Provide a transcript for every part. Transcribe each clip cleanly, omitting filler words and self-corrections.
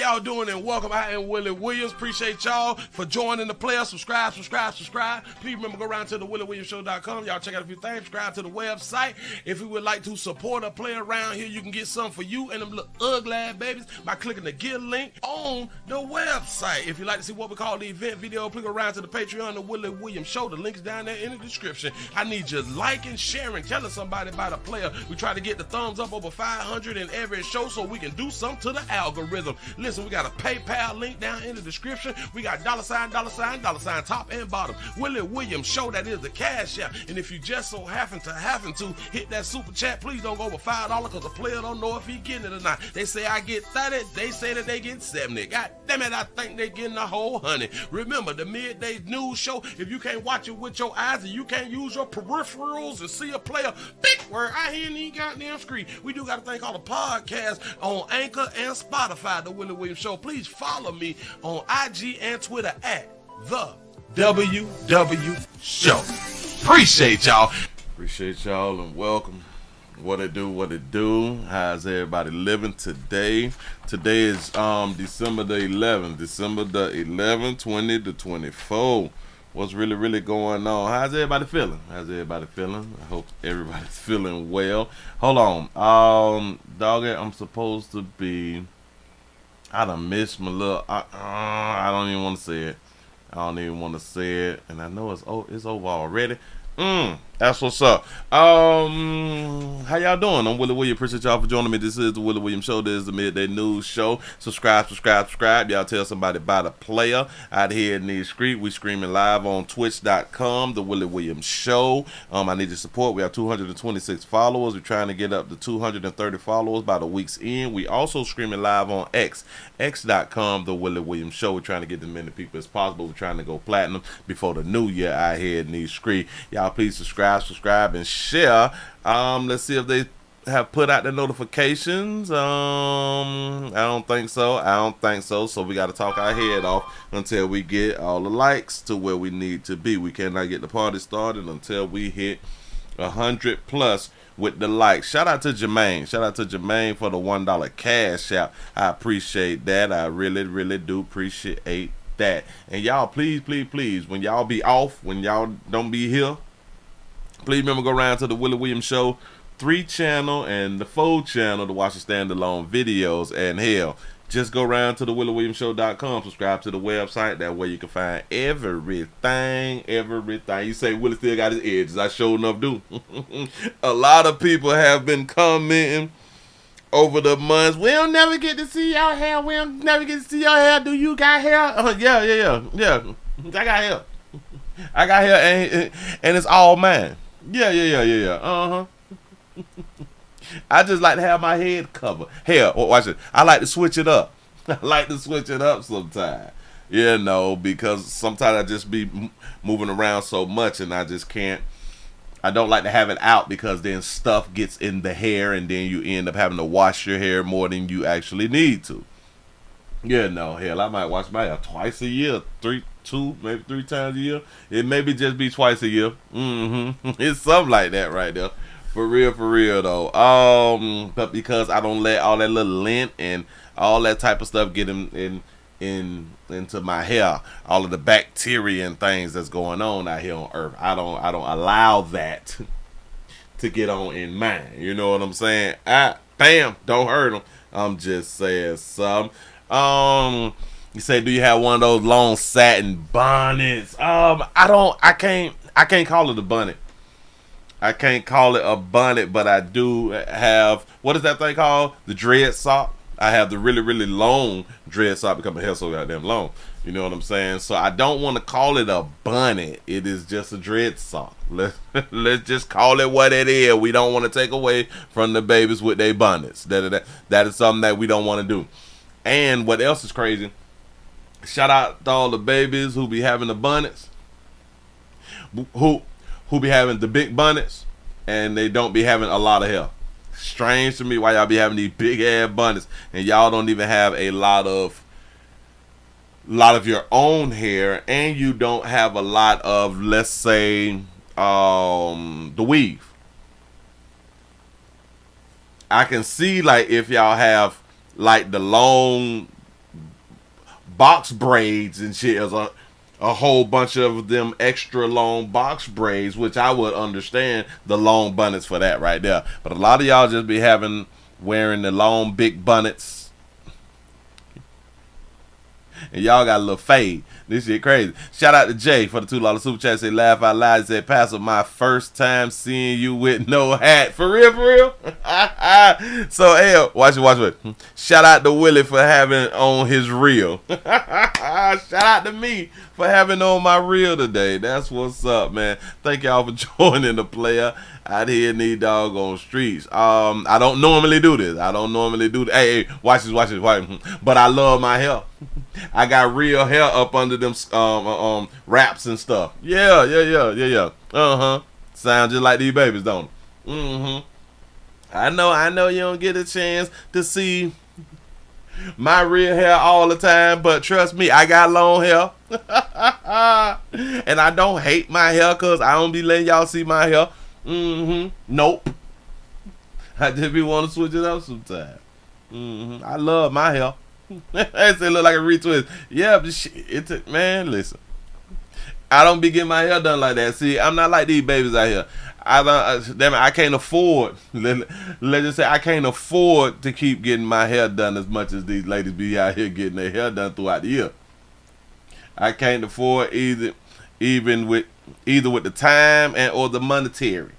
y'all doing, and welcome. I am Willie Williams. Appreciate y'all for joining the player. Subscribe. Please remember, go around to the WillieWilliamsShow.com. Y'all check out a few things. Subscribe to the website. If you would like to support a player around here, you can get something for you and them little ugly babies by clicking the Get link on the website. If you'd like to see what we call the event video, click around to the Patreon, the Willie Williams Show. The link's down there in the description. I need you liking, sharing, telling somebody about a player. We try to get the thumbs up over 500 in every show so we can do something to the algorithm. Listen, we got a PayPal link down in the description. We got $, top and bottom. Willie Williams Show, that is the cash app. And if you just so happen to hit that super chat, please don't go over $5 because the player don't know if he getting it or not. They say I get 30, they say that they get 70. God damn it, I think they getting a whole 100. Remember, the midday news show, if you can't watch it with your eyes and you can't use your peripherals and see a player, big word, I hear any goddamn screen. We do got a thing called a podcast on Anchor and Spotify, the Willie Williams Show. Please follow me on IG and Twitter at the WW Show. Appreciate y'all. Appreciate y'all and welcome. What it do? How's everybody living today? Today is December the 11th, 2024. What's really going on? How's everybody feeling? I hope everybody's feeling well. Hold on. Doggy, I'm supposed to be, I done missed my little, I don't even want to say it. And I know it's over already. That's what's up. How y'all doing? I'm Willie Williams. Appreciate y'all for joining me. This is the Willie Williams Show. This is the midday news show. Subscribe. Y'all tell somebody about a player out here in these streets. We streaming live on twitch.com, the Willie Williams Show. I need your support. We have 226 followers. We're trying to get up to 230 followers by the week's end. We also streaming live on x.com, the Willie Williams Show. We're trying to get as many people as possible. We're trying to go platinum before the new year out here in these streets. Y'all please subscribe, and share. Let's see if they have put out the notifications. I don't think so. So we got to talk our head off until we get all the likes to where we need to be. We cannot get the party started until we hit 100 plus with the likes. Shout out to Jermaine for the $1 cash out. I appreciate that. I really do appreciate that. And y'all please, when y'all be off, when y'all don't be here, please remember, go around to the Willie Williams Show 3 channel and the 4 channel to watch the standalone videos. And hell, just go around to the WillieWilliamsShow.com, subscribe to the website. That way you can find everything. You say Willie still got his edges. I sure enough do. A lot of people have been commenting over the months. We'll never get to see your hair. Do you got hair? Yeah. I got hair and it's all mine. Yeah. I just like to have my head covered. Hell, watch it. I like to switch it up. Sometimes. Because sometimes I just be moving around so much and I just can't. I don't like to have it out because then stuff gets in the hair and then you end up having to wash your hair more than you actually need to. Hell, I might wash my hair twice a year, maybe 3 times a year. It maybe just be twice a year. It's something like that right there. For real though. But because I don't let all that little lint and all that type of stuff get into my hair, all of the bacteria and things that's going on out here on Earth, I don't allow that to get on in mine. You know what I'm saying? Bam, don't hurt them. I'm just saying something. You say, do you have one of those long satin bonnets? I can't call it a bonnet. I can't call it a bonnet, but I do have, what is that thing called? The dread sock. I have the really long dread sock because my hair's so goddamn long. You know what I'm saying? So I don't want to call it a bonnet. It is just a dread sock. Let's just call it what it is. We don't want to take away from the babies with their bonnets. That is something that we don't want to do. And what else is crazy? Shout out to all the babies who be having the bonnets, who be having the big bonnets, and they don't be having a lot of hair. Strange to me why y'all be having these big ass bonnets and y'all don't even have a lot of your own hair, and you don't have a lot of, let's say, the weave. I can see, like, if y'all have like the long box braids and shit. As a whole bunch of them extra long box braids, which I would understand the long bonnets for that right there. But a lot of y'all just be wearing the long big bonnets. And y'all got a little fade. This shit crazy. Shout out to Jay for the $2 super chat. Say laugh out loud. He said, Pastor, my first time seeing you with no hat. For real, for real? So, hey, watch it. Shout out to Willie for having on his reel. Shout out to me for having on my reel today. That's what's up, man. Thank y'all for joining the player out here in these doggone streets. I don't normally do this. Hey, watch this. But I love my hair. I got real hair up under them wraps and stuff. Yeah. Sound just like these babies, don't it? I know you don't get a chance to see my real hair all the time, but trust me, I got long hair. And I don't hate my hair because I don't be letting y'all see my hair. Nope. I just be want to switch it up sometimes. I love my hair. It look like a retwist. Yeah, but man, listen. I don't be getting my hair done like that. See, I'm not like these babies out here. I can't afford. Let's just say I can't afford to keep getting my hair done as much as these ladies be out here getting their hair done throughout the year. I can't afford either with the time and or the monetary.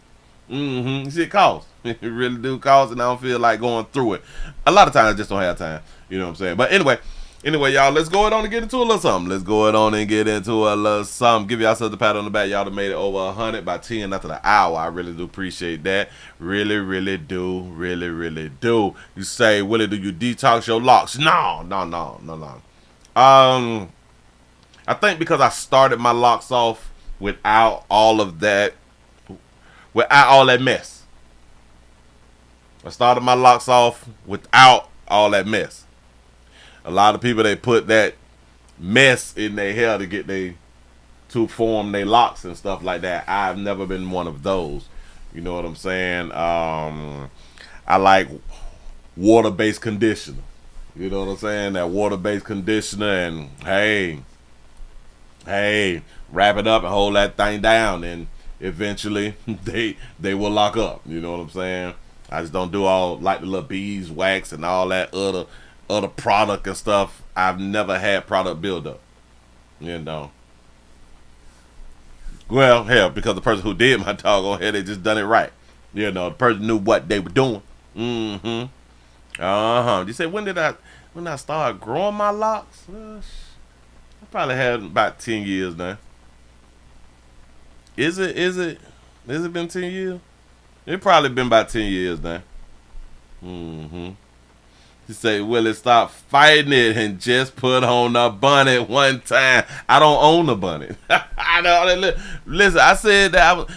Shit costs. It really do cost, and I don't feel like going through it. A lot of times I just don't have time. You know what I'm saying? But anyway, y'all, let's go on and get into a little something. Give y'all the pat on the back. Y'all done made it over 100 by 10 after the hour. I really do appreciate that. Really do. You say, Willie, do you detox your locks? No. I think because I started my locks off without all that mess. I started my locks off without all that mess. A lot of people, they put that mess in their hair to form their locks and stuff like that. I've never been one of those. You know what I'm saying? I like water-based conditioner. You know what I'm saying? That water-based conditioner, and hey, wrap it up and hold that thing down, and eventually they will lock up. You know what I'm saying? I just don't do all like the little beeswax and all that other product and stuff. I've never had product buildup. You know. Well, hell, because the person who did my doggone hair, they just done it right. You know, the person knew what they were doing. You say, when I start growing my locks? I probably had about 10 years now. Is it been 10 years? It probably been about 10 years now. You say, Willie, stop fighting it and just put on a bonnet one time. I don't own a bonnet. Listen, I said that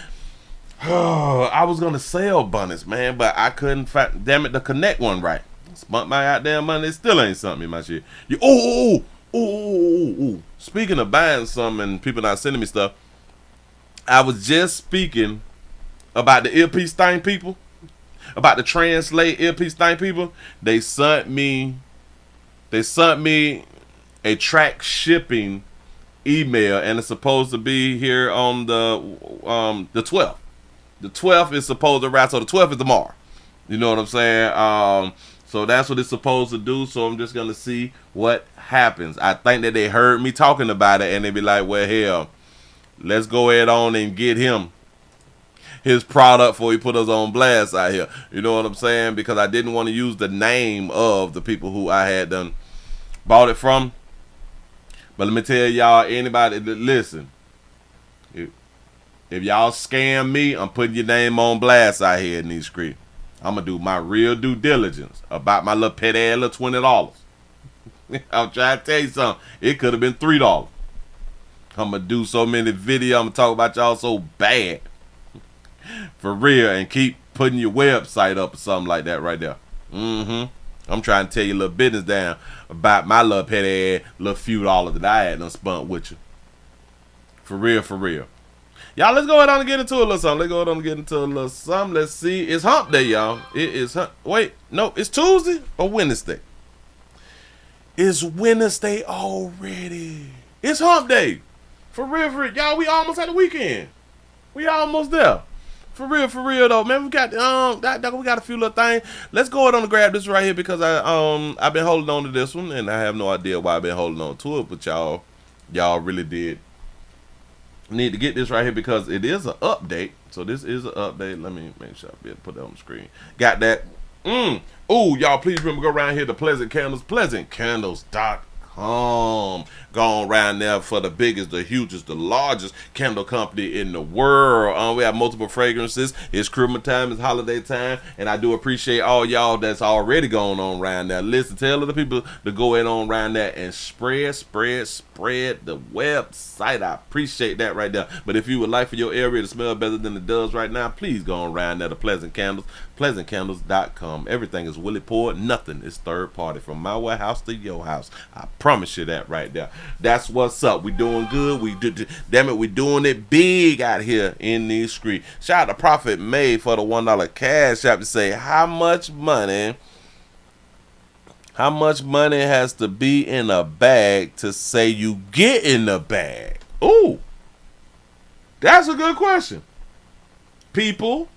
I was going to sell bonnets, man, but I couldn't find, damn it, the connect one right. Spent my goddamn money. It still ain't something in my shit. Speaking of buying something and people not sending me stuff, I was just speaking about the earpiece thing people, about the translate earpiece thing people. They sent me a track shipping email, and it's supposed to be here on the 12th. The 12th is supposed to arrive, so the 12th is tomorrow. You know what I'm saying? So that's what it's supposed to do. So I'm just gonna see what happens. I think that they heard me talking about it, and they be like, well, hell, let's go ahead on and get him his product before he put us on blast out here. You know what I'm saying? Because I didn't want to use the name of the people who I had done bought it from. But let me tell y'all, anybody that listen, if y'all scam me, I'm putting your name on blast out here in these streets. I'm going to do my real due diligence about my little petty ass little $20. I'm trying to tell you something. It could have been $3. I'm going to do so many videos. I'm going to talk about y'all so bad. For real. And keep putting your website up or something like that right there. I'm trying to tell you a little business down about my little petty ass little few dollars that I had done spent with you. For real, for real. Y'all, let's go ahead and get into a little something. Let's see. It's hump day, y'all. It is hump. Wait, no, it's Tuesday or Wednesday. It's Wednesday already. It's hump day. For real, for real. Y'all, we almost at the weekend. We almost there. For real though, man. We got we got a few little things. Let's go ahead on and grab this right here because I've been holding on to this one and I have no idea why I've been holding on to it, but y'all really did need to get this right here because it is an update. So this is an update. Let me make sure I be able to put that on the screen. Got that. Oh, y'all, please remember go around here to Pleasant Candles, pleasantcandles.com. Go on around there for the biggest, the hugest, the largest candle company in the world. We have multiple fragrances. It's Christmas time, it's holiday time, and I do appreciate all y'all that's already going on around there. Listen, tell other people to go in on around there and spread the website. I appreciate that right there. But if you would like for your area to smell better than it does right now, please go on around there to Pleasant Candles, pleasantcandles.com. Everything is Willie poured. Nothing is third party. From my warehouse to your house. I promise you that right there. That's what's up. We doing good. Damn it, we doing it big out here in these streets. Shout out to Prophet May for the $1 cash app to say how much money has to be in a bag to say you get in the bag? Ooh, that's a good question. People,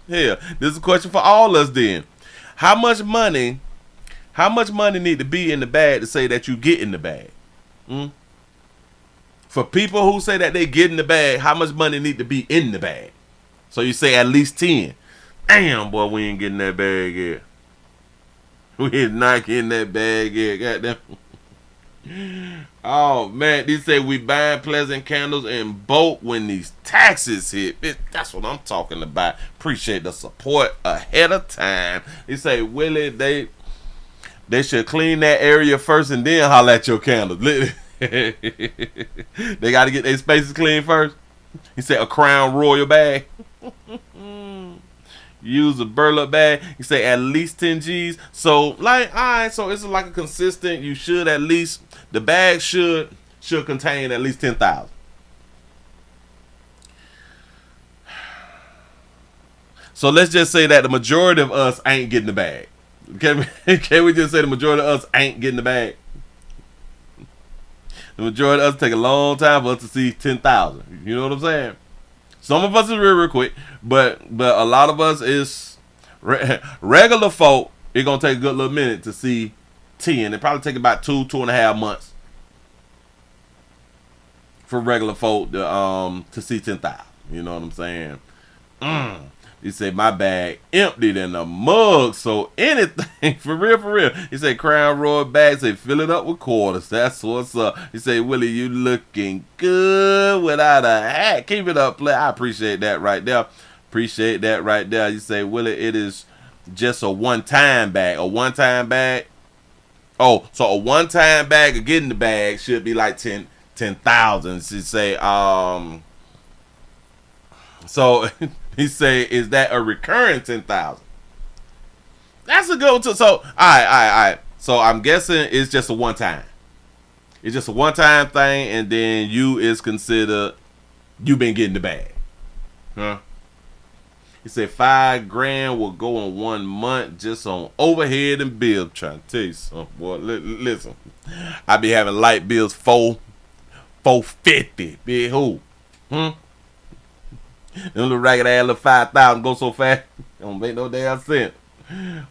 here, this is a question for all us then. How much money need to be in the bag to say that you get in the bag? For people who say that they get in the bag, how much money need to be in the bag? So you say at least 10. Damn, boy, we ain't getting that bag yet. We ain't not getting that bag yet. Goddamn. Oh, man, they say we buying Pleasant Candles in bulk when these taxes hit. That's what I'm talking about. Appreciate the support ahead of time. They say, Willie, they should clean that area first and then holler at your candles. They got to get their spaces clean first. He said a Crown Royal bag. Use a burlap bag. He said at least 10 G's. So like, all right, so it's like a consistent. You should at least, the bag should contain at least 10,000. So let's just say that the majority of us ain't getting the bag. Can we just say the majority of us ain't getting the bag? The majority of us take a long time for us to see 10,000. You know what I'm saying? Some of us is real quick, but a lot of us is regular folk. It's gonna take a good little minute to see 10. It probably take about 2.5 months for regular folk to see 10,000. You know what I'm saying? He said my bag emptied in a mug, so anything for real. He said Crown Royal bag, say fill it up with quarters. That's what's up. He said Willie, you looking good without a hat. Keep it up, play. I appreciate that right there. You say Willie, it is just a one-time bag. A one-time bag. Oh, so a one-time bag of getting the bag should be like 10,000. She say so. He say, is that a recurring 10,000? That's a good one too. So, all right. So I'm guessing it's just a one time. It's just a one time thing, and then you is considered you been getting the bag, huh? He said $5,000 will go in 1 month just on overhead and bills. Trying to tell you something, boy. Listen, I be having light bills $450. Big who? Them little ragged ass little 5,000 go so fast, it don't make no damn sense.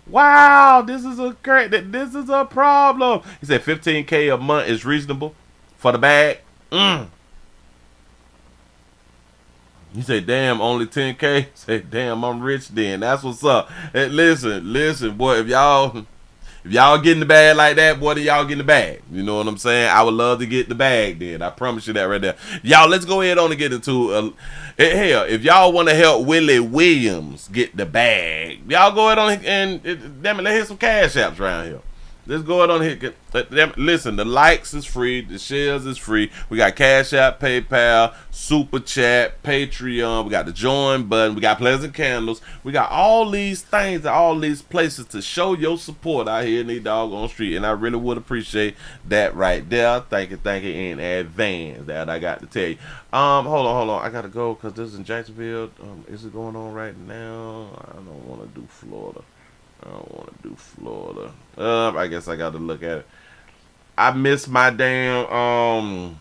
Wow, this is a problem. He said $15K a month is reasonable for the bag. He said, damn, only 10K. He said, damn, I'm rich then. That's what's up. Hey, listen, boy, if y'all getting the bag like that, boy, then y'all getting the bag. You know what I'm saying? I would love to get the bag then. I promise you that right there. Y'all, let's go ahead on and get into hell, if y'all want to help Willie Williams get the bag, y'all go ahead on and damn it, let's hit some cash apps around here. Let's go ahead on and hit. Listen, the likes is free, the shares is free. We got Cash App, PayPal, Super Chat, Patreon. We got the join button. We got Pleasant Candles. We got all these things, all these places to show your support out here in the doggone street. And I really would appreciate that right there. Thank you in advance. That I got to tell you. Hold on. I gotta go because this is in Jacksonville. Is it going on right now? I don't want to do Florida. I don't want to do Florida. I guess I got to look at it. I missed my damn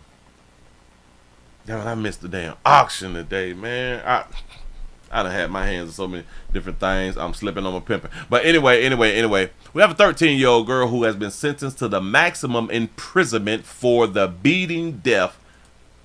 I missed the damn auction today, man. I done had my hands on so many different things. I'm slipping on my pimping. But anyway, we have a 13-year-old girl who has been sentenced to the maximum imprisonment for the beating death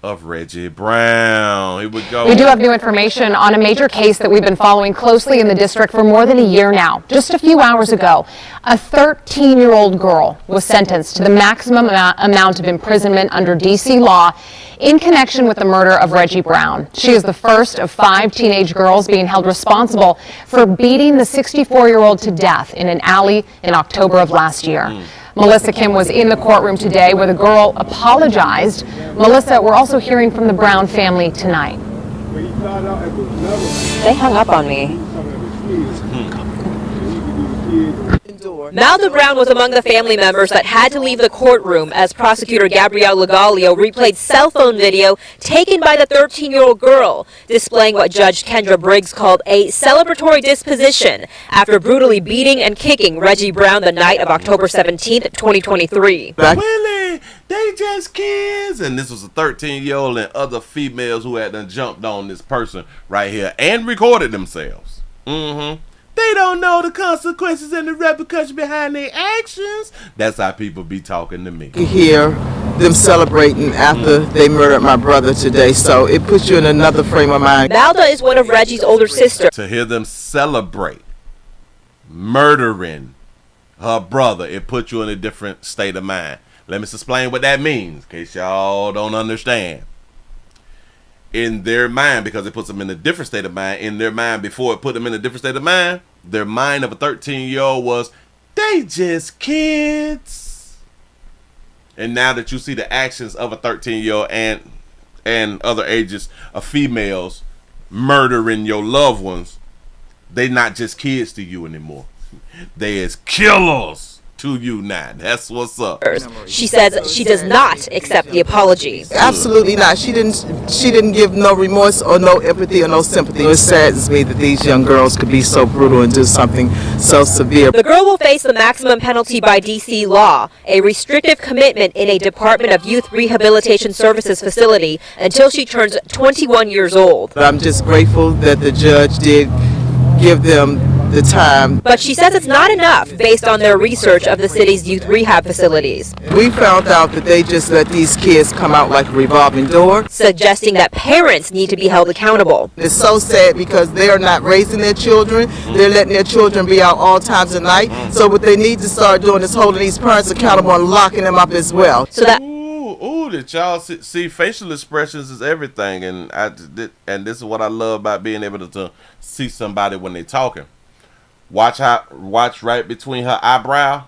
of Reggie Brown. Here we go. We do have new information on a major case that we've been following closely in the district for more than a year now. Just a few hours ago, a 13-year-old girl was sentenced to the maximum amount of imprisonment under D.C. law in connection with the murder of Reggie Brown. She is the first of 5 teenage girls being held responsible for beating the 64-year-old to death in an alley in October of last year. Melissa Kim was in the courtroom today where the girl apologized. Melissa, we're also hearing from the Brown family tonight. They hung up on me. Malda Brown was among the family members that had to leave the courtroom as prosecutor Gabrielle Legalio replayed cell phone video taken by the 13-year-old girl, displaying what Judge Kendra Briggs called a celebratory disposition after brutally beating and kicking Reggie Brown the night of October 17, 2023. Willie, they just kids. And this was a 13-year-old and other females who had done jumped on this person right here and recorded themselves. They don't know the consequences and the repercussions behind their actions. That's how people be talking to me. You hear them celebrating after they murdered my brother today, so it puts you in another frame of mind. Malda is one of Reggie's older sisters. To hear them celebrate murdering her brother, it puts you in a different state of mind. Let me explain what that means, in case y'all don't understand. In their mind, because it puts them in a different state of mind, in their mind before it put them in a different state of mind, their mind of a 13-year-old was, they just kids. And now that you see the actions of a 13-year-old and other ages of females murdering your loved ones, they not just kids to you anymore. They is killers to you now. That's what's up. She says she does not accept the apology. Absolutely not. She didn't give no remorse or no empathy or no sympathy. It saddens me that these young girls could be so brutal and do something so severe. The girl will face the maximum penalty by D.C. law, a restrictive commitment in a Department of Youth Rehabilitation Services facility until she turns 21 years old. I'm just grateful that the judge did give them the time. But she says it's not enough based on their research of the city's youth rehab facilities. We found out that they just let these kids come out like a revolving door, suggesting that parents need to be held accountable. It's so sad because they are not raising their children. They're letting their children be out all times of night. So what they need to start doing is holding these parents accountable and locking them up as well. So that did y'all see facial expressions is everything, and this is what I love about being able to see somebody when they're talking. Watch right between her eyebrow.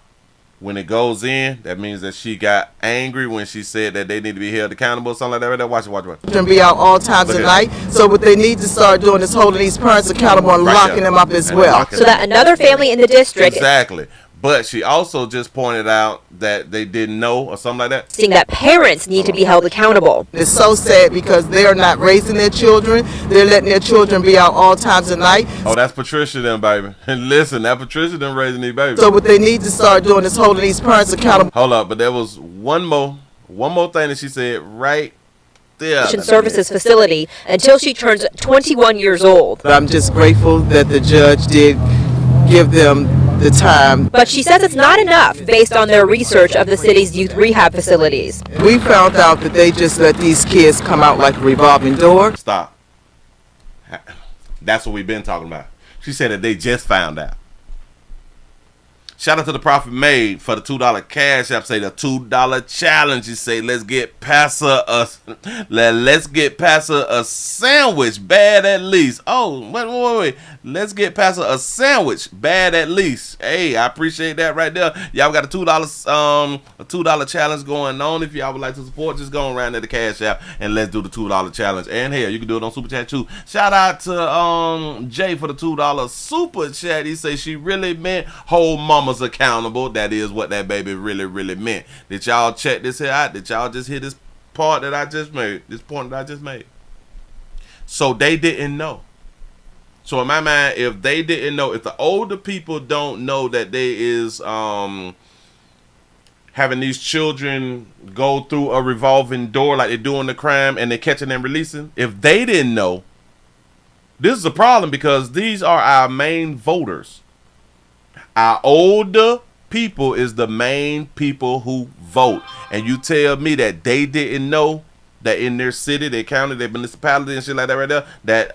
When it goes in, that means that she got angry when she said that they need to be held accountable or something like that. Watch it. Children be out all times of night. So what they need to start doing is holding these parents accountable and locking them up as well. So that another family in the district. Exactly. But she also just pointed out that they didn't know or something like that. Saying that parents need to be held accountable. It's so sad because they are not raising their children. They're letting their children be out all times of night. Oh, that's Patricia then, baby. And listen, that Patricia then raising these babies. So what they need to start doing is holding these parents accountable. Hold up, but there was one more thing that she said right there. Services facility until she turns 21 years old. I'm just grateful that the judge did give them the time. But she says it's not enough based on their research of the city's youth rehab facilities. We found out that they just let these kids come out like a revolving door. Stop. That's what we've been talking about. She said that they just found out. Shout out to the Prophet Made for the $2 cash app. Say the $2 challenge. You say let's get past her a sandwich, bad at least. Oh, wait. Let's get past her a sandwich, bad at least. Hey, I appreciate that right there. Y'all got a $2 challenge going on. If y'all would like to support, just go around to the cash app and let's do the $2 challenge. And hell, you can do it on Super Chat too. Shout out to Jay for the $2 Super Chat. He say she really meant hold mamas accountable. That is what that baby really meant. Did y'all check this here out? Did y'all just hear this part that I just made? This point that I just made. So they didn't know. So in my mind, if they didn't know, if the older people don't know that there is having these children go through a revolving door like they're doing the crime and they're catching and releasing, if they didn't know, this is a problem because these are our main voters. Our older people is the main people who vote. And you tell me that they didn't know that in their city, their county, their municipality and shit like that right there, that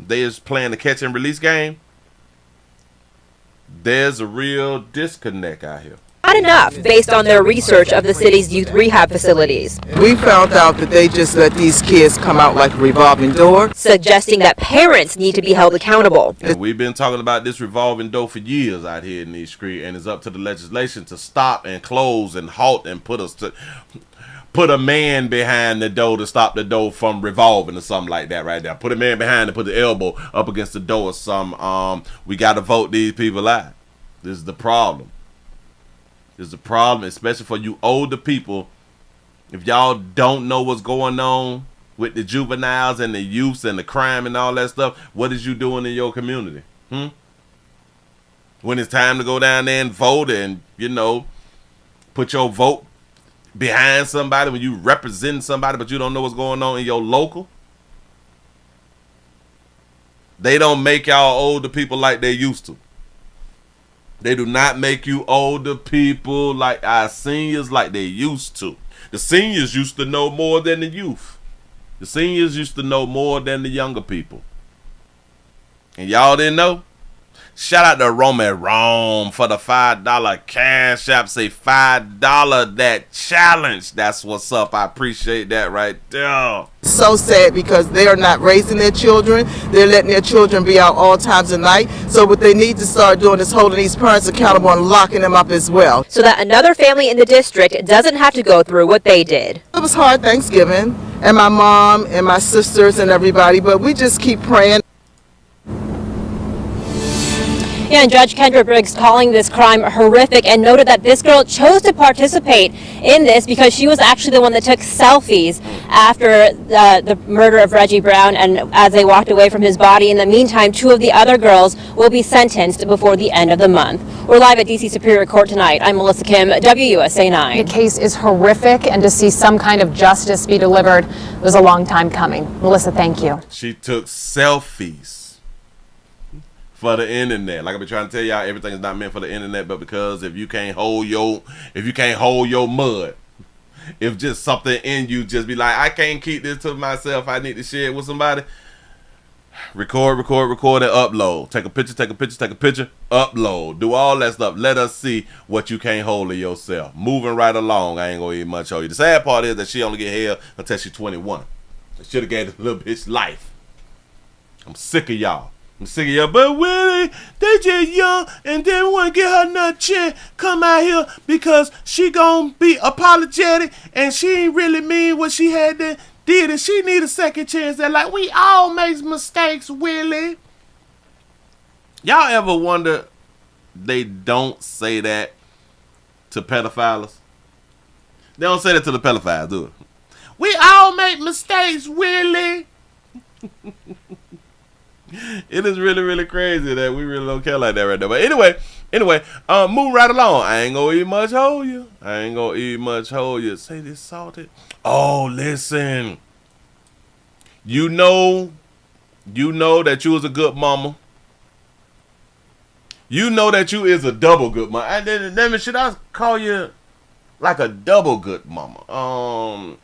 they is playing the catch and release game. There's a real disconnect out here. Not enough, based on their research of the city's youth rehab facilities. We found out that they just let these kids come out like a revolving door, Suggesting that parents need to be held accountable. And we've been talking about this revolving door for years out here in these streets, and it's up to the legislation to stop and close and halt and put a man behind the door to stop the door from revolving or something like that right there. Put a man behind and put the elbow up against the door or something. We got to vote these people out. This is the problem. This is the problem, especially for you older people. If y'all don't know what's going on with the juveniles and the youths and the crime and all that stuff, what is you doing in your community? When it's time to go down there and vote and, put your vote behind somebody, when you represent somebody but you don't know what's going on in your local, they don't make y'all older people like they used to. They do not make you older people like our seniors like they used to. The seniors used to know more than the youth. The seniors used to know more than the younger people. And y'all didn't know? Shout out to Roman Rome for the $5 cash app. Say $5 that challenge. That's what's up. I appreciate that right there. so sad because they are not raising their children. They're letting their children be out all times of night. So what they need to start doing is holding these parents accountable and locking them up as well. So that another family in the district doesn't have to go through what they did. It was hard Thanksgiving, and my mom and my sisters and everybody, but we just keep praying. Yeah, and Judge Kendra Briggs calling this crime horrific and noted that this girl chose to participate in this because she was actually the one that took selfies after the murder of Reggie Brown and as they walked away from his body. In the meantime, 2 of the other girls will be sentenced before the end of the month. We're live at D.C. Superior Court tonight. I'm Melissa Kim, WUSA 9. The case is horrific, and to see some kind of justice be delivered was a long time coming. Melissa, thank you. She took selfies for the internet. Like I've been trying to tell y'all, everything is not meant for the internet, but because if you can't hold your mud, if just something in you just be like, I can't keep this to myself, I need to share it with somebody. Record, and upload. Take a picture, upload. Do all that stuff. Let us see what you can't hold in yourself. Moving right along, I ain't gonna even much show you. The sad part is that she only get held until she's 21. I should have gave this little bitch life. I'm sick of y'all. But Willie, they just young and they want to get her another chance. Come out here because she gonna be apologetic and she ain't really mean what she had to did and she need a second chance. They're like, we all make mistakes, Willie. Y'all ever wonder they don't say that to pedophiles? They don't say that to the pedophiles, do it? We all make mistakes, Willie. It is really, really crazy that we really don't care like that right now. But anyway, move right along. I ain't gonna eat much hold you. Say this salted. Oh, listen. You know that you was a good mama. You know that you is a double good mama. Should I call you like a double good mama?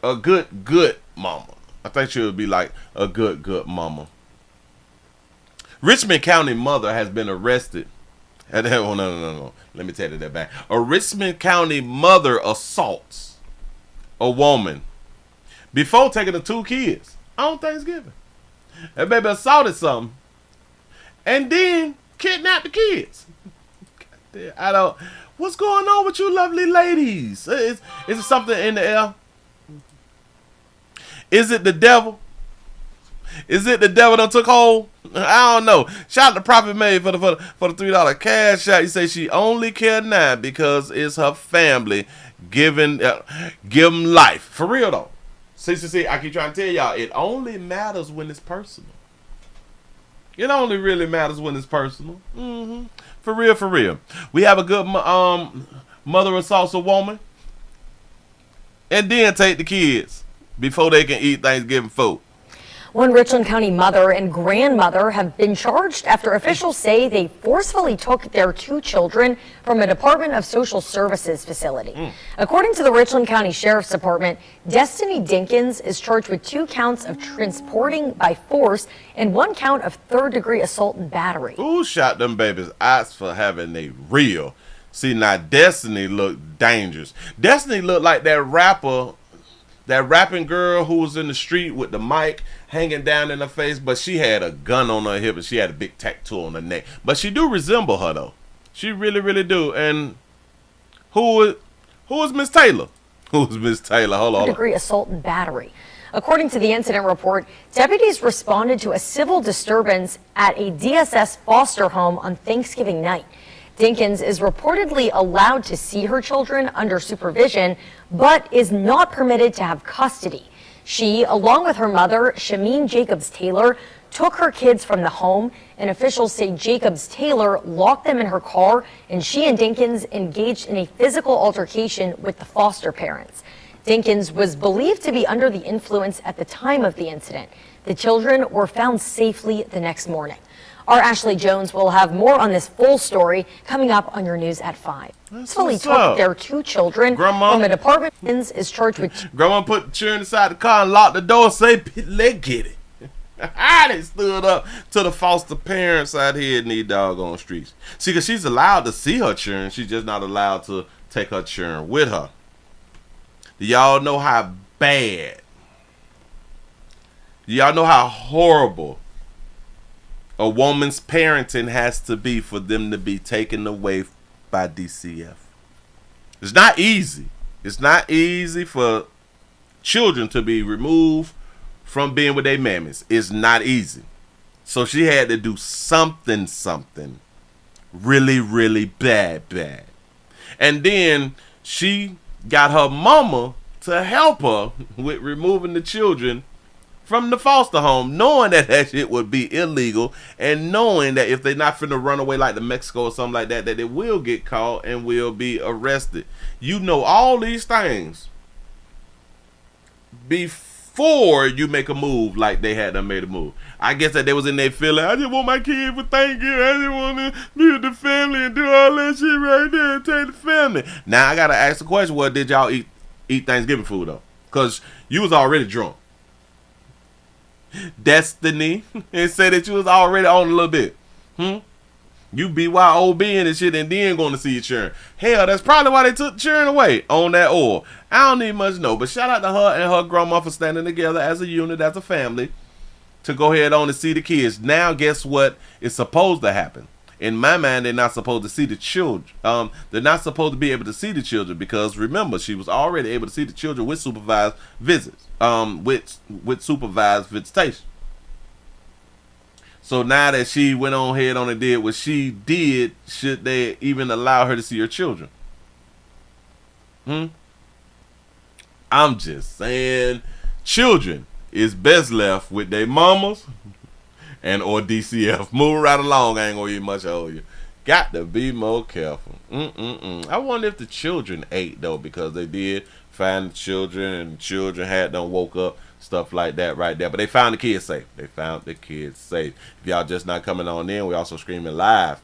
A good mama. I think she would be like a good mama. Richmond County mother has been arrested. Oh, no. Let me take that back. A Richmond County mother assaults a woman before taking the 2 kids on Thanksgiving. That baby assaulted something and then kidnapped the kids. What's going on with you lovely ladies? Is it something in the air? Is it the devil? Is it the devil that took hold? I don't know. Shout out to Prophet May for the $3 cash out. You say she only care now because it's her family give them life. For real though. See, I keep trying to tell y'all, it only matters when it's personal. It only really matters when it's personal. For real, for real. We have a good mother assaults a woman and then take the kids before they can eat Thanksgiving food. One Richland County mother and grandmother have been charged after officials say they forcefully took their 2 children from a Department of Social Services facility. According to the Richland County Sheriff's Department, Destiny Dinkins is charged with 2 counts of transporting by force and 1 count of 3rd-degree assault and battery. Who shot them babies' eyes for having a real? See, now Destiny looked dangerous. Destiny looked like that rapping girl who was in the street with the mic hanging down in her face, but she had a gun on her hip and she had a big tattoo on her neck. But she do resemble her though. She really, really do. And who is Miss Taylor? Who's Miss Taylor? Hold on. Degree assault and battery. According to the incident report, deputies responded to a civil disturbance at a DSS foster home on Thanksgiving night. Dinkins is reportedly allowed to see her children under supervision, but is not permitted to have custody. She, along with her mother, Shameen Jacobs-Taylor, took her kids from the home, and officials say Jacobs-Taylor locked them in her car, and she and Dinkins engaged in a physical altercation with the foster parents. Dinkins was believed to be under the influence at the time of the incident. The children were found safely the next morning. Our Ashley Jones will have more on this full story coming up on your news at 5. Fully took their 2 children from a department is charged with. Grandma put the children inside the car and locked the door and say, let's get it. They stood up to the foster parents out here in these doggone streets. See, because she's allowed to see her children. She's just not allowed to take her children with her. Do y'all know how bad? Do y'all know how horrible a woman's parenting has to be for them to be taken away by DCF? It's not easy. It's not easy for children to be removed from being with their mammies. It's not easy. So she had to do something really, really bad. And then she got her mama to help her with removing the children from the foster home, knowing that that shit would be illegal, and knowing that if they're not finna run away like to Mexico or something like that, that they will get caught and will be arrested. You know all these things before you make a move like they had done made a move. I guess that they was in their feeling, I just want my kid for Thanksgiving. I just want to be with the family and do all that shit right there and take the family. Now I gotta ask the question, well, did y'all eat Thanksgiving food though? Because you was already drunk. Destiny and say that you was already on a little bit. You BYOB and shit and then going to see your children. Hell, that's probably why they took the children away on that oil. I don't need much know, but shout out to her and her grandma for standing together as a unit, as a family, to go ahead on and see the kids. Now guess what is supposed to happen? In my mind, they're not supposed to see the children. They're not supposed to be able to see the children because remember, she was already able to see the children with supervised visits, with supervised visitation. So now that she went on ahead on and did what she did, should they even allow her to see her children? I'm just saying, children is best left with their mamas and or DCF. Move right along. I ain't gonna eat much of you. Got to be more careful. I wonder if the children ate though, because they did find the children and the children had done woke up, stuff like that right there. But they found the kids safe. If y'all just not coming on in, we also streaming live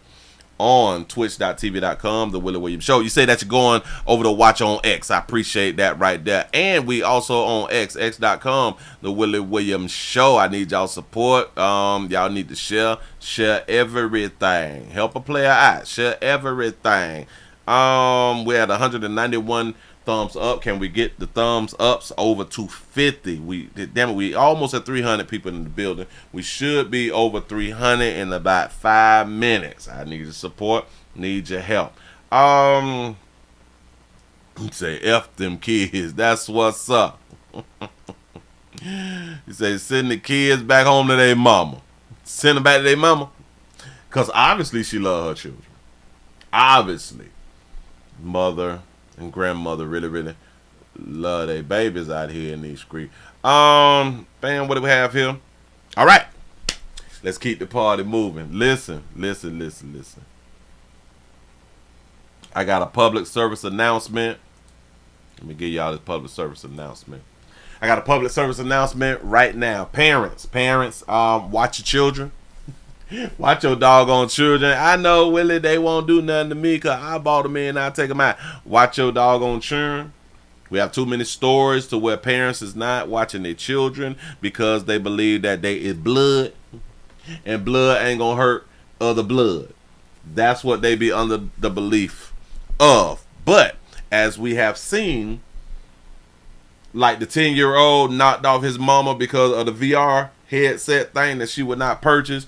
on twitch.tv.com, The Willie Williams Show. You say that you're going over to watch on X. I appreciate that right there. And we also on x.com, The Willie Williams Show. I need y'all support. Y'all need to share everything. Help a player out. Share everything. We're at 191 thumbs up. Can we get the thumbs ups over 250? We almost at 300 people in the building. We should be over 300 in about 5 minutes. I need your support, need your help. Say F them kids, that's what's up. You say send the kids back home to their mama. Send them back to their mama, because obviously she love her children. Obviously mother and grandmother really love their babies out here in these streets. Bam, what do we have here? All right, Let's keep the party moving. Listen. I got a public service announcement. Let me give y'all this public service announcement. I got a public service announcement right now. Parents, watch your children. Watch your doggone children. I know, Willie, they won't do nothing to me because I bought them in and I'll take them out. Watch your doggone children. We have too many stories to where parents is not watching their children because they believe that they is blood and blood ain't gonna hurt other blood. That's what they be under the belief of. But as we have seen, like the 10-year-old knocked off his mama because of the VR headset thing that she would not purchase.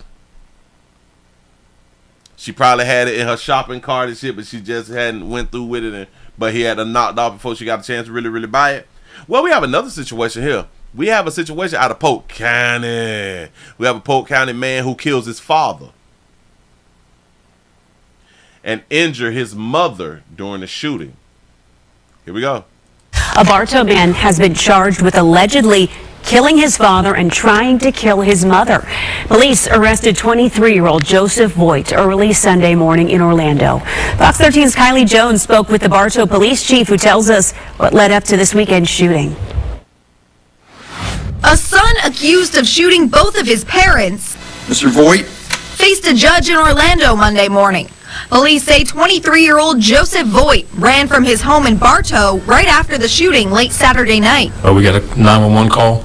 She probably had it in her shopping cart and shit, but she just hadn't went through with it. But he had to knocked off before she got a chance to really buy it. Well, we have another situation here. We have a situation out of Polk County. We have a Polk County man who kills his father and injure his mother during the shooting. Here we go. A Bartow man has been charged with allegedly killing his father and trying to kill his mother. Police arrested 23-year-old Joseph Voigt early Sunday morning in Orlando. Fox 13's Kylie Jones spoke with the Bartow police chief, who tells us what led up to this weekend shooting. A son accused of shooting both of his parents, Mr. Voigt, faced a judge in Orlando Monday morning. Police say 23-year-old Joseph Voigt ran from his home in Bartow right after the shooting late Saturday night. We got a 911 call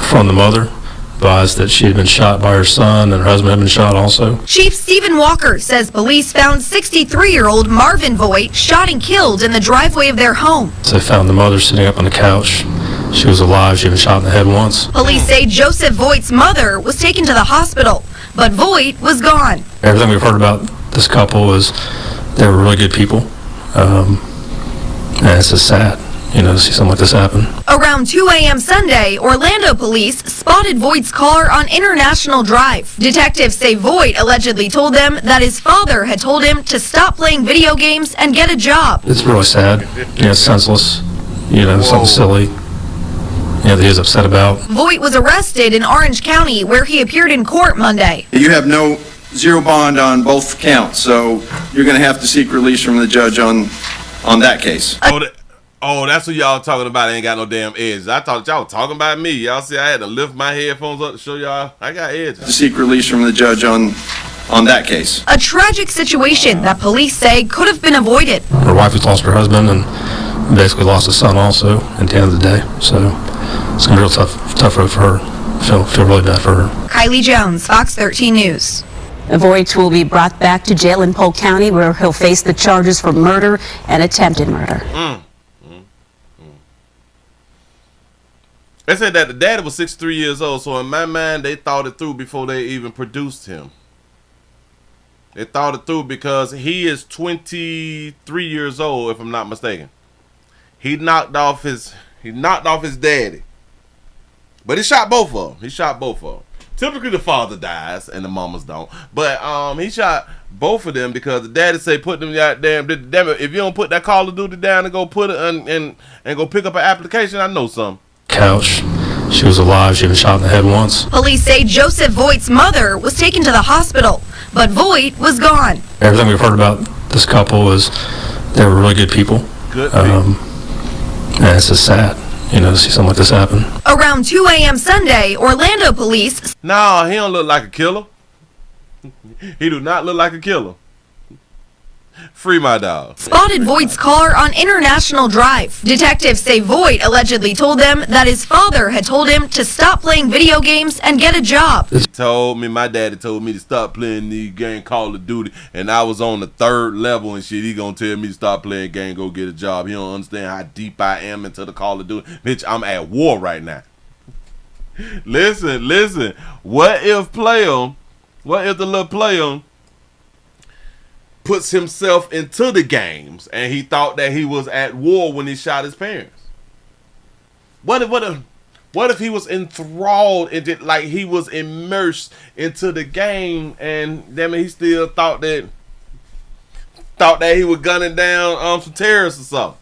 from the mother, advised that she had been shot by her son and her husband had been shot also. Chief Stephen Walker says police found 63-year-old Marvin Voigt shot and killed in the driveway of their home. So they found the mother sitting up on the couch. She was alive. She had been shot in the head once. Police say Joseph Voigt's mother was taken to the hospital, but Voigt was gone. Everything we've heard about this couple is they were really good people. And it's just sad, to see something like this happen. Around 2 a.m. Sunday, Orlando police spotted Voigt's car on International Drive. Detectives say Voigt allegedly told them that his father had told him to stop playing video games and get a job. It's really sad. It's senseless. Something silly. That he was upset about. Voigt was arrested in Orange County, where he appeared in court Monday. you have zero bond on both counts, so you're going to have to seek release from the judge on that case. Oh, that's what y'all talking about. I ain't got no damn edges. I thought y'all were talking about me. Y'all see I had to lift my headphones up to show y'all I got edges. To seek release from the judge on that case. A tragic situation that police say could have been avoided. Her wife has lost her husband and basically lost a son also at the end of the day. So it's going to be a real tough road for her. Feel really bad for her. Kylie Jones, Fox 13 News. Voigt will be brought back to jail in Polk County, where he'll face the charges for murder and attempted murder. They said that the daddy was 63 years old, so in my mind, they thought it through before they even produced him. They thought it through because he is 23 years old, if I'm not mistaken. He knocked off his daddy. But he shot both of them. Typically the father dies and the mamas don't. But he shot both of them because the daddy say put them damn it, if you don't put that Call of Duty down and go put it and go pick up an application, I know something. Couch. She was alive. She had been shot in the head once. Police say Joseph Voigt's mother was taken to the hospital, but Voigt was gone. Everything we've heard about this couple is they were really good people. Good people. And it's just sad, to see something like this happen. Around 2 a.m. Sunday, Orlando police... No, he don't look like a killer. He do not look like a killer. Free my dog. Spotted Voigt's car on International Drive. Detectives say Voigt allegedly told them that his father had told him to stop playing video games and get a job. My daddy told me to stop playing the game Call of Duty, and I was on the 3rd level and shit. He gonna tell me to stop playing game, go get a job. He don't understand how deep I am into the Call of Duty. Bitch, I'm at war right now. Listen. What if the little player puts himself into the games and he thought that he was at war when he shot his parents? What if he was enthralled into, like, he was immersed into the game and then he still thought that he was gunning down some terrorists or something?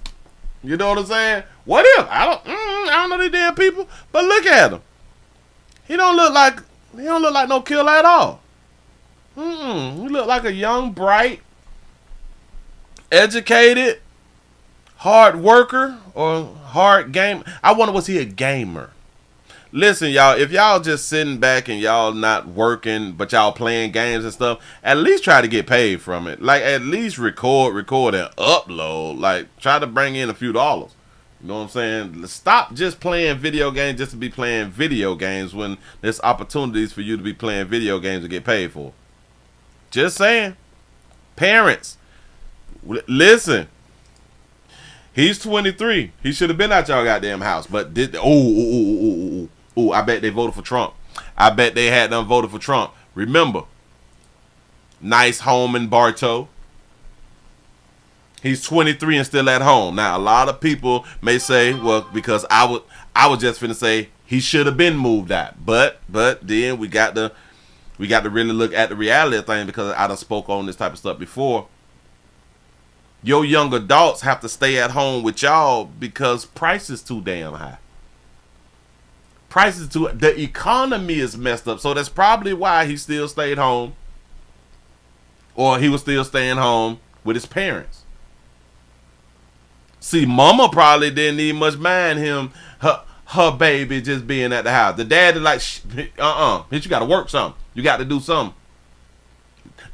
You know what I'm saying? What if? I don't know these damn people, but look at him. He don't look like He don't look like no killer at all. He look like a young, bright, educated, hard worker or hard game. I wonder, was he a gamer? Listen, y'all, if y'all just sitting back and y'all not working, but y'all playing games and stuff, at least try to get paid from it. Like, at least record and upload. Like, try to bring in a few dollars. You know what I'm saying? Stop just playing video games just to be playing video games when there's opportunities for you to be playing video games to get paid for. Just saying. Parents, listen. He's 23. He should have been at y'all goddamn house. But I bet they voted for Trump. I bet they had them voted for Trump. Remember, nice home in Bartow. He's 23 and still at home. Now, a lot of people may say, well, because I was just finna say he should have been moved out. But then we got to really look at the reality of things, because I done spoke on this type of stuff before. Your young adults have to stay at home with y'all because price is too damn high. The economy is messed up. So that's probably why he still stayed home, or he was still staying home with his parents. See, mama probably didn't even much mind him, her baby just being at the house. The daddy like, bitch, you got to work something. You got to do something.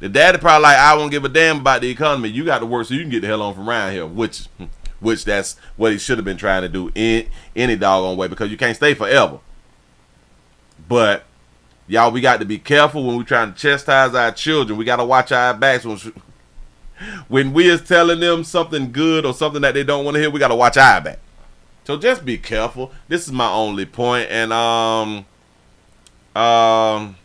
The daddy probably like, I won't give a damn about the economy. You got to work so you can get the hell on from around here, which that's what he should have been trying to do in any doggone way, because you can't stay forever. But y'all, we got to be careful when we're trying to chastise our children. We got to watch our backs. When we is telling them something good or something that they don't want to hear, we got to watch our back. So just be careful. This is my only point. And dang.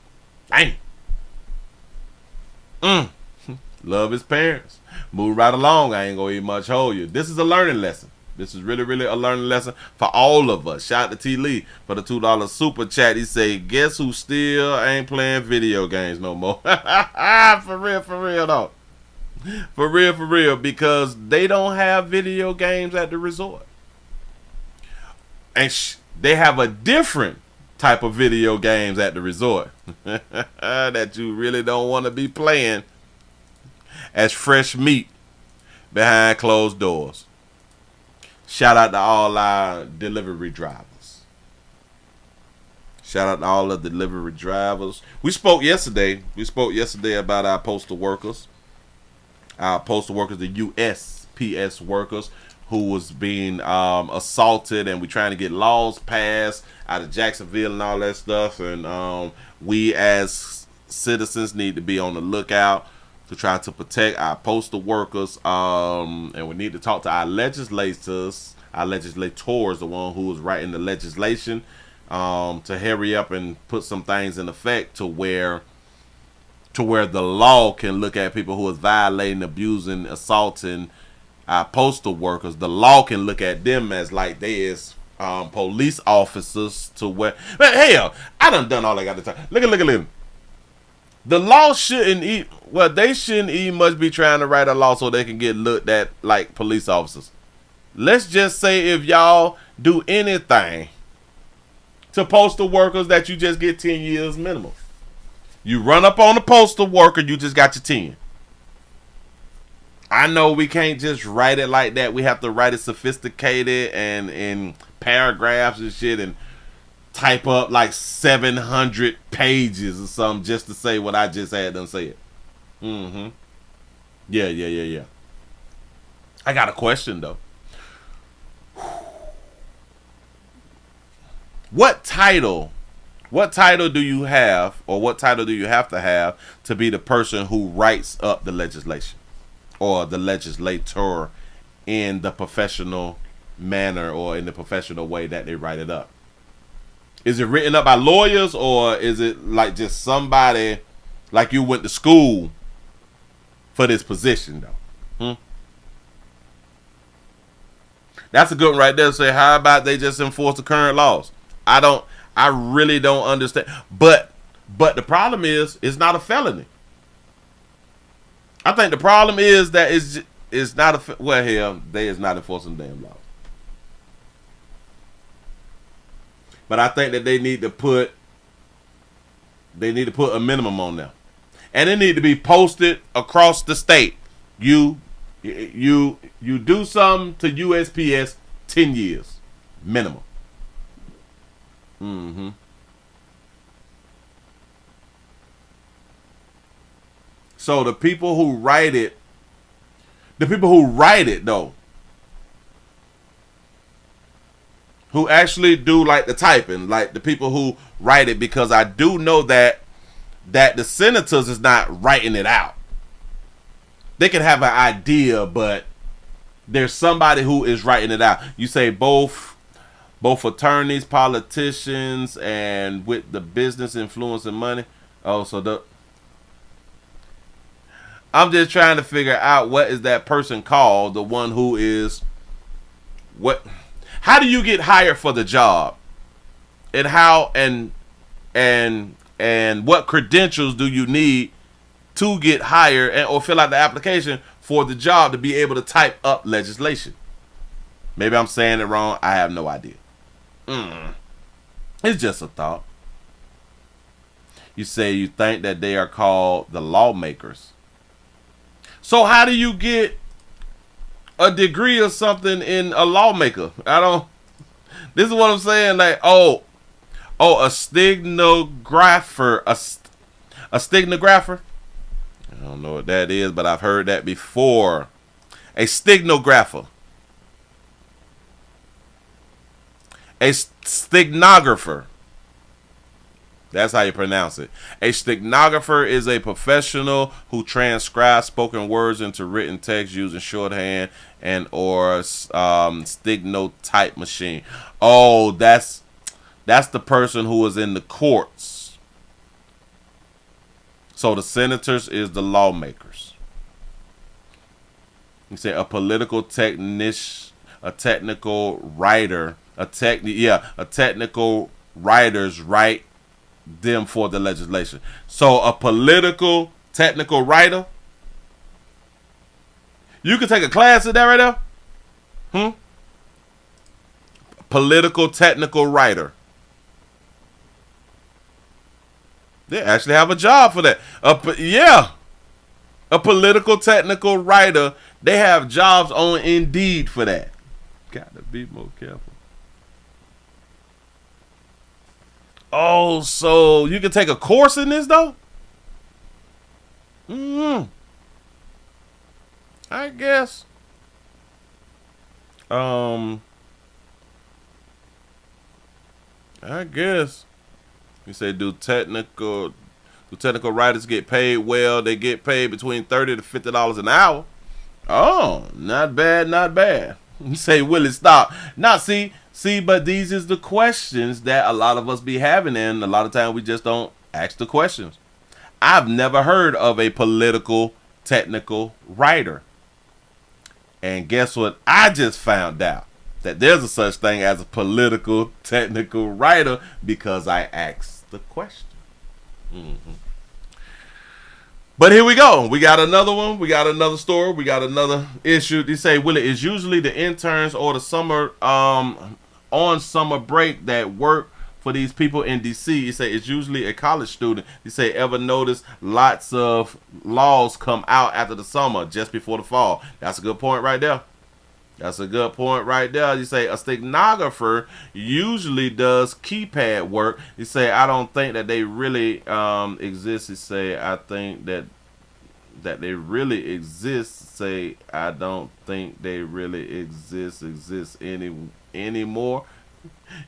Love his parents. Move right along. I ain't gonna even much hold you. This is a learning lesson. This is really, really a learning lesson for all of us. Shout out to T. Lee for the $2 super chat. He say, guess who still ain't playing video games no more? For real though. For real, because they don't have video games at the resort. And they have a different type of video games at the resort that you really don't want to be playing as fresh meat behind closed doors. Shout out to all our delivery drivers. Shout out to all the delivery drivers. We spoke yesterday about our postal workers. Our postal workers, the USPS workers, who was being assaulted, and we're trying to get laws passed out of Jacksonville and all that stuff. And we as citizens need to be on the lookout to try to protect our postal workers. And we need to talk to our legislators, the one who is writing the legislation, to hurry up and put some things in effect to where the law can look at people who is violating, abusing, assaulting our postal workers. The law can look at them as like they is police officers to where, man, hell, I done all I got to talk. Look at them. The law they shouldn't even much be trying to write a law so they can get looked at like police officers. Let's just say if y'all do anything to postal workers that you just get 10 years minimum. You run up on a postal worker, you just got your 10. I know we can't just write it like that. We have to write it sophisticated and in paragraphs and shit and type up like 700 pages or something just to say what I just had them say it. Yeah. I got a question though. What title do you have, or what title do you have to be the person who writes up the legislation or the legislator in the professional manner or in the professional way that they write it up? Is it written up by lawyers, or is it like just somebody like you went to school for this position though? That's a good one right there. Say, how about they just enforce the current laws? I really don't understand. But the problem is, it's not a felony. I think the problem is that it's not a, well, hell, they is not enforcing the damn law. But I think that they need to put They need to put a minimum on them. And it need to be posted across the state. You do something to USPS, 10 years minimum. So the people who write it though, who actually do like the typing, like the people who write it, because I do know that the senators is not writing it out. They can have an idea, but there's somebody who is writing it out. You say both attorneys, politicians, and with the business influence and money. Oh, so I'm just trying to figure out what is that person called, the one who is what. How do you get hired for the job, and how and what credentials do you need to get hired or fill out the application for the job to be able to type up legislation? Maybe I'm saying it wrong. I have no idea. It's just a thought. You say you think that they are called the lawmakers. So how do you get a degree or something in a lawmaker? This is what I'm saying. Like, a stenographer. A stenographer? I don't know what that is, but I've heard that before. A stenographer. A stenographer. That's how you pronounce it. A stenographer is a professional who transcribes spoken words into written text using shorthand and or stenotype machine. Oh, that's the person who is in the courts. So the senators is the lawmakers. You say a political technician, a technical writer, a technical writers write them for the legislation. So a political technical writer, you can take a class in that right there. Political technical writer. They actually have a job for that. A political technical writer. They have jobs on Indeed for that. Gotta be more careful. Oh, so you can take a course in this though? I guess. I guess. You say do technical writers get paid well? They get paid between $30 to $50 an hour. Oh, not bad, not bad. You say, Willie, stop. Now, see, but these is the questions that a lot of us be having, and a lot of times we just don't ask the questions. I've never heard of a political technical writer. And guess what? I just found out that there's a such thing as a political technical writer because I asked the question. But here we go. We got another one. We got another story. We got another issue. They say, Willie, it's usually the interns or the summer on summer break that work for these people in DC. You say it's usually a college student. You say, ever notice lots of laws come out after the summer, just before the fall? That's a good point right there. That's a good point right there. You say a stenographer usually does keypad work. You say, I don't think that they really exist. You say, I think that they really exist. Say, I don't think they really exist anymore.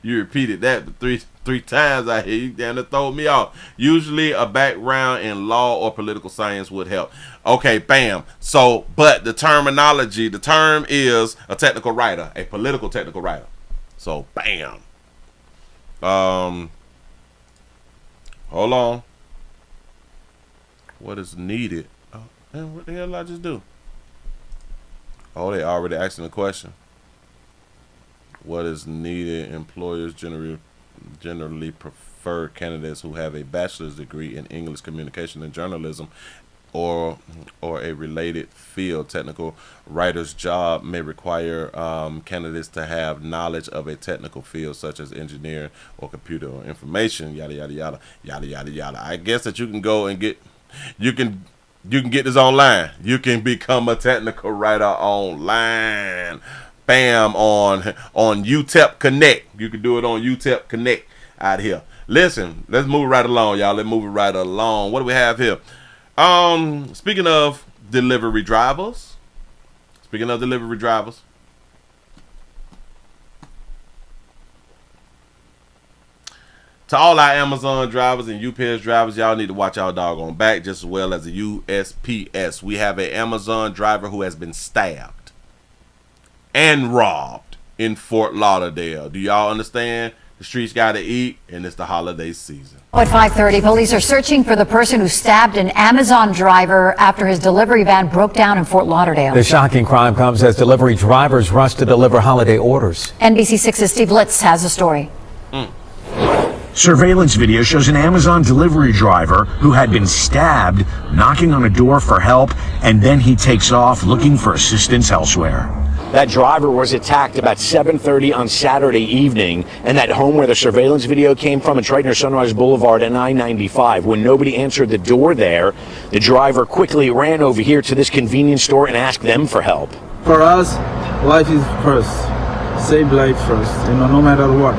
You repeated that three times. I hear you. Damn, it throw me off. Usually a background in law or political science would help. Okay, bam. So, but the terminology, the term is a technical writer, a political technical writer. So, bam. Hold on. What is needed? Oh, man, what the hell did I just do? Oh, they already asking the question. What is needed? Employers generally prefer candidates who have a bachelor's degree in English communication and journalism or a related field. Technical writer's job may require candidates to have knowledge of a technical field such as engineering or computer or information, yada yada yada yada yada yada. I guess that you can go and get you can get this online. You can become a technical writer online. Bam, on UTEP Connect. You can do it on UTEP Connect out here. Listen, let's move right along, y'all. Let's move it right along. What do we have here? Speaking of delivery drivers. To all our Amazon drivers and UPS drivers, y'all need to watch our doggone back just as well as the USPS. We have an Amazon driver who has been stabbed and robbed in Fort Lauderdale. Do y'all understand? The streets got to eat, and it's the holiday season. At 5:30, police are searching for the person who stabbed an Amazon driver after his delivery van broke down in Fort Lauderdale. The shocking crime comes as delivery drivers rush to deliver holiday orders. NBC 6's Steve Litz has the story. Surveillance video shows an Amazon delivery driver who had been stabbed knocking on a door for help, and then he takes off looking for assistance elsewhere. That driver was attacked about 7:30 on Saturday evening, and that home where the surveillance video came from, it's right near Sunrise Boulevard and I-95. When nobody answered the door there, the driver quickly ran over here to this convenience store and asked them for help. For us, life is first. Save life first, no matter what.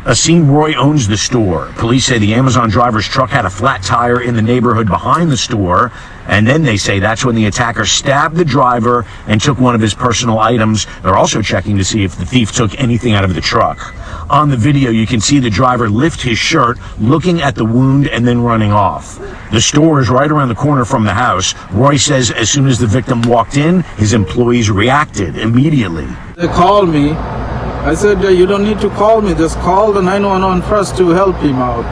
Asim Roy owns the store. Police say the Amazon driver's truck had a flat tire in the neighborhood behind the store, and then they say that's when the attacker stabbed the driver and took one of his personal items. They're also checking to see if the thief took anything out of the truck. On the video, you can see the driver lift his shirt, looking at the wound and then running off. The store is right around the corner from the house. Roy says as soon as the victim walked in, his employees reacted immediately. They called me. I said, you don't need to call me, just call the 911 first to help him out.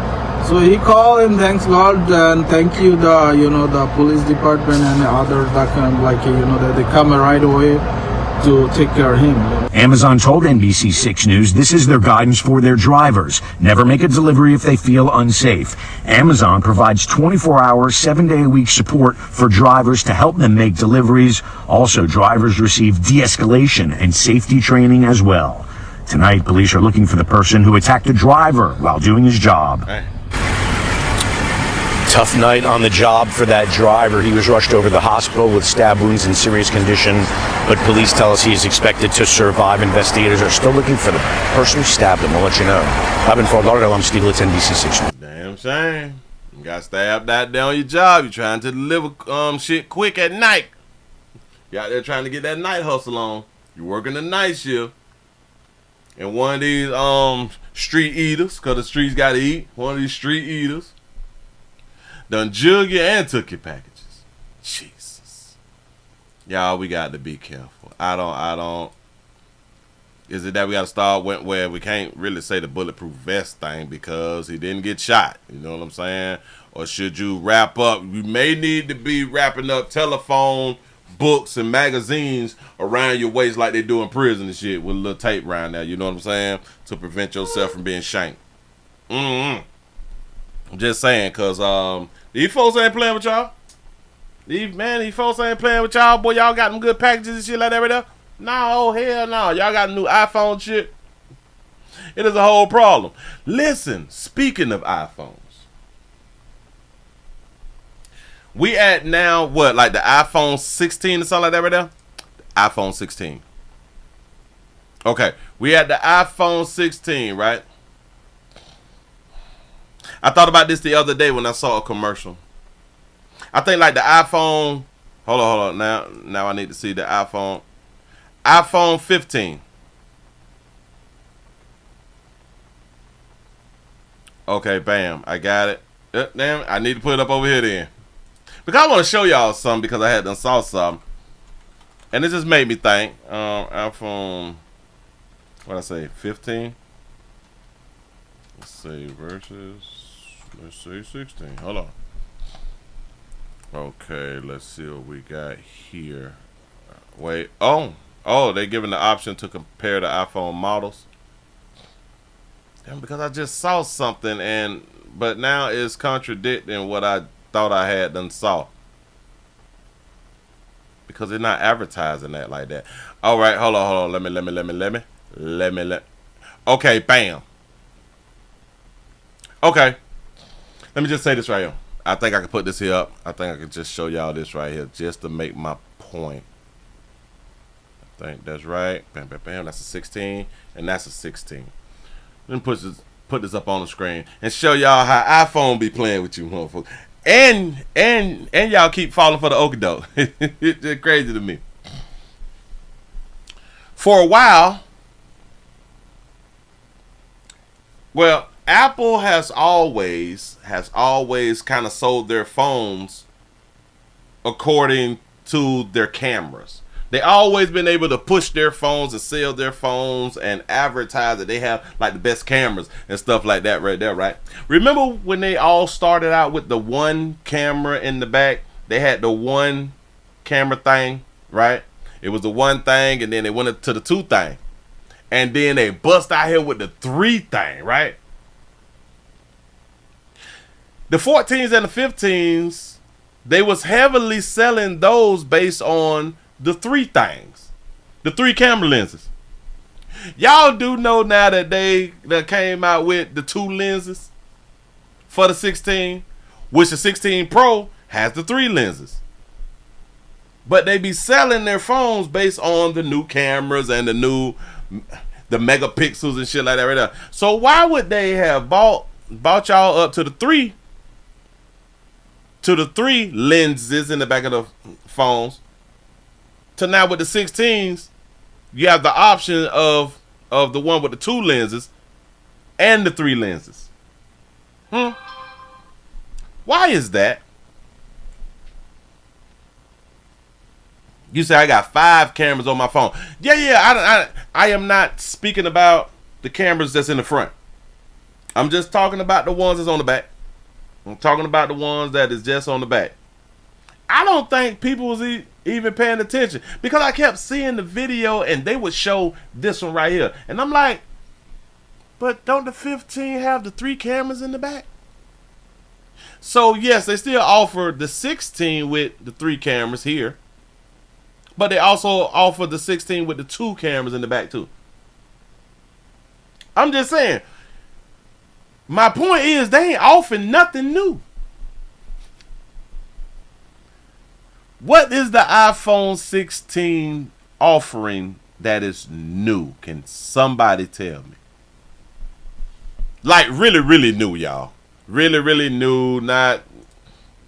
So he called him, thanks God, and thank you the police department and other they come right away to take care of him. Amazon told NBC 6 News this is their guidance for their drivers. Never make a delivery if they feel unsafe. Amazon provides 24-hour, 7-day-a-week support for drivers to help them make deliveries. Also, drivers receive de-escalation and safety training as well. Tonight, police are looking for the person who attacked the driver while doing his job. Hey. Tough night on the job for that driver. He was rushed over to the hospital with stab wounds in serious condition, but police tell us he is expected to survive. Investigators are still looking for the person who stabbed him. We'll let you know. I've been Fort Lauderdale. I'm Steve Litz, NBC 6 News. Damn shame. You got stabbed out there on your job. You're trying to deliver shit quick at night. You out there trying to get that night hustle on. You're working the night shift. And one of these street eaters, because the streets got to eat, one of these street eaters done jug you and took your packages. Jesus. Y'all, we got to be careful. I don't. Is it that we got to start where we can't really say the bulletproof vest thing because he didn't get shot? You know what I'm saying? Or should you wrap up? You may need to be wrapping up telephone, books, and magazines around your waist like they do in prison and shit with a little tape around there. You know what I'm saying? To prevent yourself from being shanked. I'm just saying, because these folks ain't playing with y'all. These folks ain't playing with y'all. Boy, y'all got them good packages and shit like that right there. No, hell no. Y'all got a new iPhone shit. It is a whole problem. Listen, speaking of iPhones, we at now, what, like the iPhone 16 or something like that right there? iPhone 16. Okay, we at the iPhone 16, right? I thought about this the other day when I saw a commercial. I think like the iPhone, hold on. Now I need to see the iPhone 15. Okay, bam, I got it. Damn, I need to put it up over here then. Because I want to show y'all something because I had done saw something. And it just made me think. iPhone, what I say, 15? Let's say let's say 16. Hold on. Okay, let's see what we got here. Wait, oh, they're giving the option to compare the iPhone models. Damn, because I just saw something but now it's contradicting what I thought I had done saw. because they're not advertising that like that. All right, hold on. Let me. Okay, bam. Okay, let me just say this right here. I think I can put this here up. I think I can just show y'all this right here just to make my point. I think that's right. Bam, bam, bam. That's a 16, and that's a 16. Let me put this up on the screen and show y'all how iPhone be playing with you, motherfuckers. And y'all keep falling for the okie doke. It's crazy to me. For a while, well, Apple has always kind of sold their phones according to their cameras. They always been able to push their phones and sell their phones and advertise that they have like the best cameras and stuff like that right there, right? Remember when they all started out with the one camera in the back? They had the one camera thing, right? It was the one thing, and then they went to the two thing. And then they bust out here with the three thing, right? The 14s and the 15s, they was heavily selling those based on the three things, the three camera lenses. Y'all do know now that they came out with the two lenses for the 16, which the 16 Pro has the three lenses. But they be selling their phones based on the new cameras and the megapixels and shit like that right there. So why would they have bought y'all up to the three lenses in the back of the phones, to now with the 16s, you have the option of the one with the two lenses and the three lenses? Why is that? You say I got 5 cameras on my phone. Yeah. I am not speaking about the cameras that's in the front. I'm just talking about the ones that's on the back. I'm talking about the ones that is just on the back. I don't think people was even paying attention, because I kept seeing the video and they would show this one right here. And I'm like, but don't the 15 have the 3 cameras in the back? So yes, they still offer the 16 with the 3 cameras here, but they also offer the 16 with the 2 cameras in the back too. I'm just saying, my point is they ain't offering nothing new. What is the iPhone 16 offering that is new? Can somebody tell me? Like really, really new, y'all. Really, really new. Not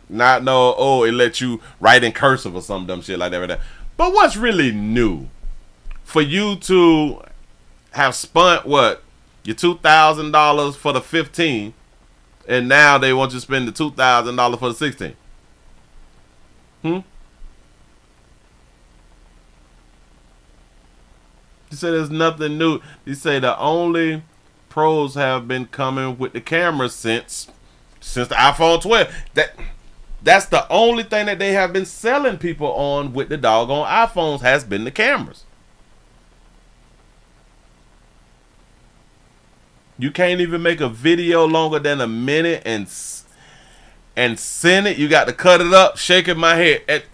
no, oh, it lets you write in cursive or some dumb shit like that right there. But what's really new for you to have spent what? Your $2,000 for the 15, and now they want you to spend the $2,000 for the 16. You say there's nothing new. You say the only Pros have been coming with the camera since the iPhone 12. That's the only thing that they have been selling people on with the doggone iPhones has been the cameras. You can't even make a video longer than a minute and send it. You got to cut it up, shaking my head.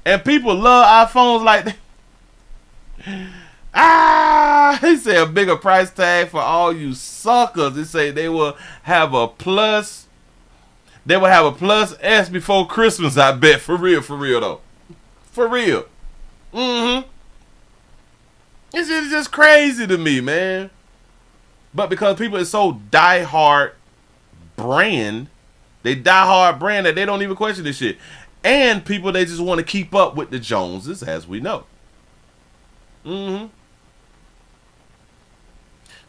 And people love iPhones like that. He said a bigger price tag for all you suckers. He said they will have a plus. They will have a plus S before Christmas, I bet. For real though. For real. It's just crazy to me, man. But because people are so die-hard brand that they don't even question this shit. And people, they just want to keep up with the Joneses, as we know.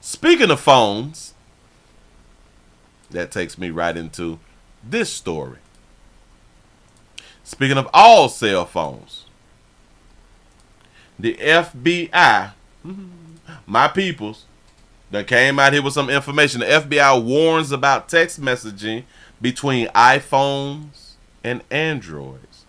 Speaking of phones, that takes me right into this story. Speaking of all cell phones, the FBI, my peoples, that came out here with some information. The FBI warns about text messaging between iPhones and Androids.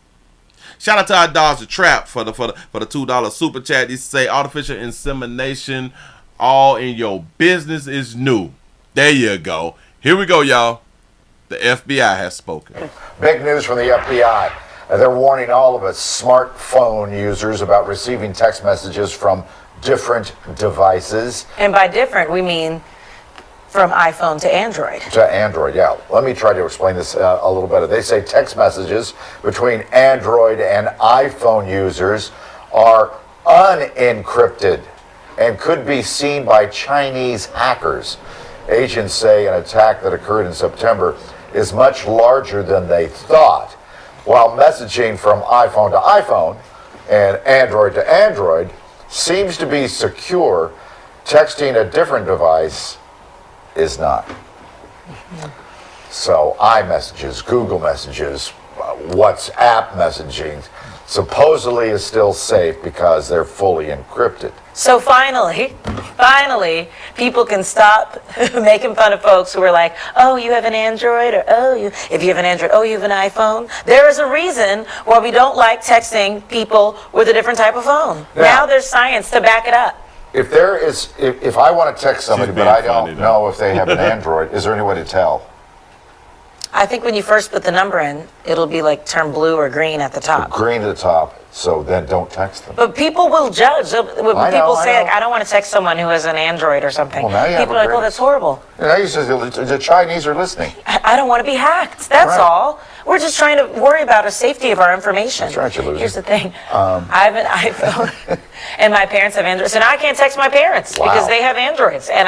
Shout out to our Dodge the Trap for the $2 super chat. He say artificial insemination all in your business is new. There you go. Here we go, y'all. The FBI has spoken. Big news from the FBI. They're warning all of us smartphone users about receiving text messages from different devices. And by different, we mean from iPhone to Android. To Android, yeah. Let me try to explain this a little better. They say text messages between Android and iPhone users are unencrypted and could be seen by Chinese hackers. Agents say an attack that occurred in September is much larger than they thought. While messaging from iPhone to iPhone and Android to Android seems to be secure, texting a different device is not. So iMessages, Google Messages, WhatsApp messaging supposedly is still safe because they're fully encrypted. So finally, people can stop making fun of folks who are like, oh, you have an Android, or if you have an Android, oh, you have an iPhone. There is a reason why we don't like texting people with a different type of phone. Now there's science to back it up. If I want to text somebody but I don't know if they have an Android, is there any way to tell? I think when you first put the number in, it'll be like turn blue or green at the top. Green at the top, so then don't text them. But people will judge. When people say, like, I don't want to text someone who has an Android or something. Well, now you people are like, oh, that's horrible. Now you say the Chinese are listening. I don't want to be hacked. That's all. We're just trying to worry about the safety of our information. That's right, you loser. Here's the thing. I have an iPhone, and my parents have Androids. So now I can't text my parents because they have Androids. And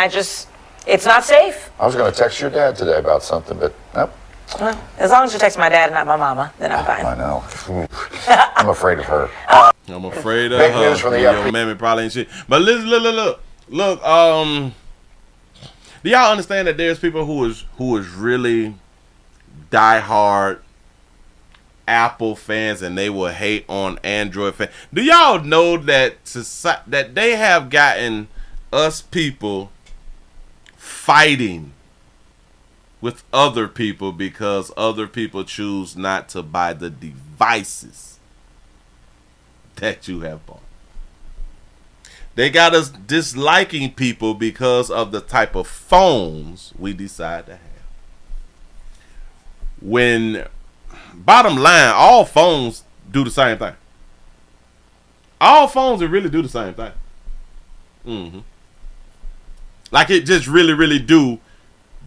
it's not safe. I was going to text your dad today about something, but nope. Well, as long as you text my dad and not my mama, then I'm fine. I know. I'm afraid of her. I'm afraid of big her. News from the Your mammy probably ain't shit. But listen, look. Do y'all understand that there's people who is really diehard Apple fans and they will hate on Android fans? Do y'all know that that they have gotten us people fighting with other people because other people choose not to buy the devices that you have bought? They got us disliking people because of the type of phones we decide to have. When, bottom line, all phones do the same thing. All phones really do the same thing. Like it just really do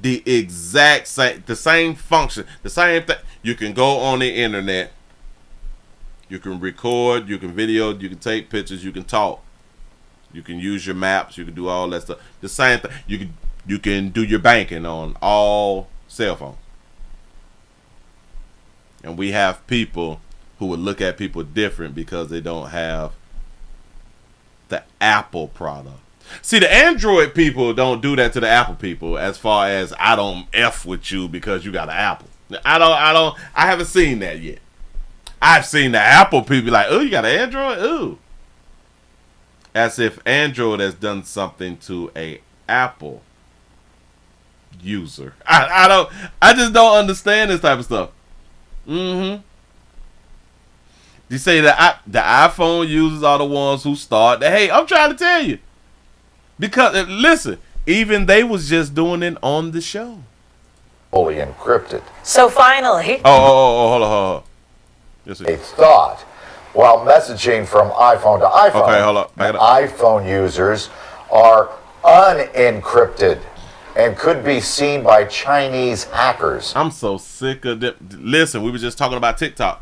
the exact same, the same function, the same thing. You can go on the internet, you can record, you can video, you can take pictures, you can talk, you can use your maps, you can do all that stuff. The same thing. You can do your banking on all cell phones. And we have people who would look at people different because they don't have the Apple product. See, the Android people don't do that to the Apple people as far as I don't F with you because you got an Apple. I haven't seen that yet. I've seen the Apple people like, oh, you got an Android? Ooh. As if Android has done something to a Apple user. I just don't understand this type of stuff. You say that the iPhone users are the ones who start the hate. I'm trying to tell you. Because, listen, even they was just doing it on the show. Fully encrypted. So finally. Hold on. Yes, a thought. While messaging from iPhone to iPhone, okay, hold up. iPhone users are unencrypted and could be seen by Chinese hackers. I'm so sick of it. Listen, we were just talking about TikTok.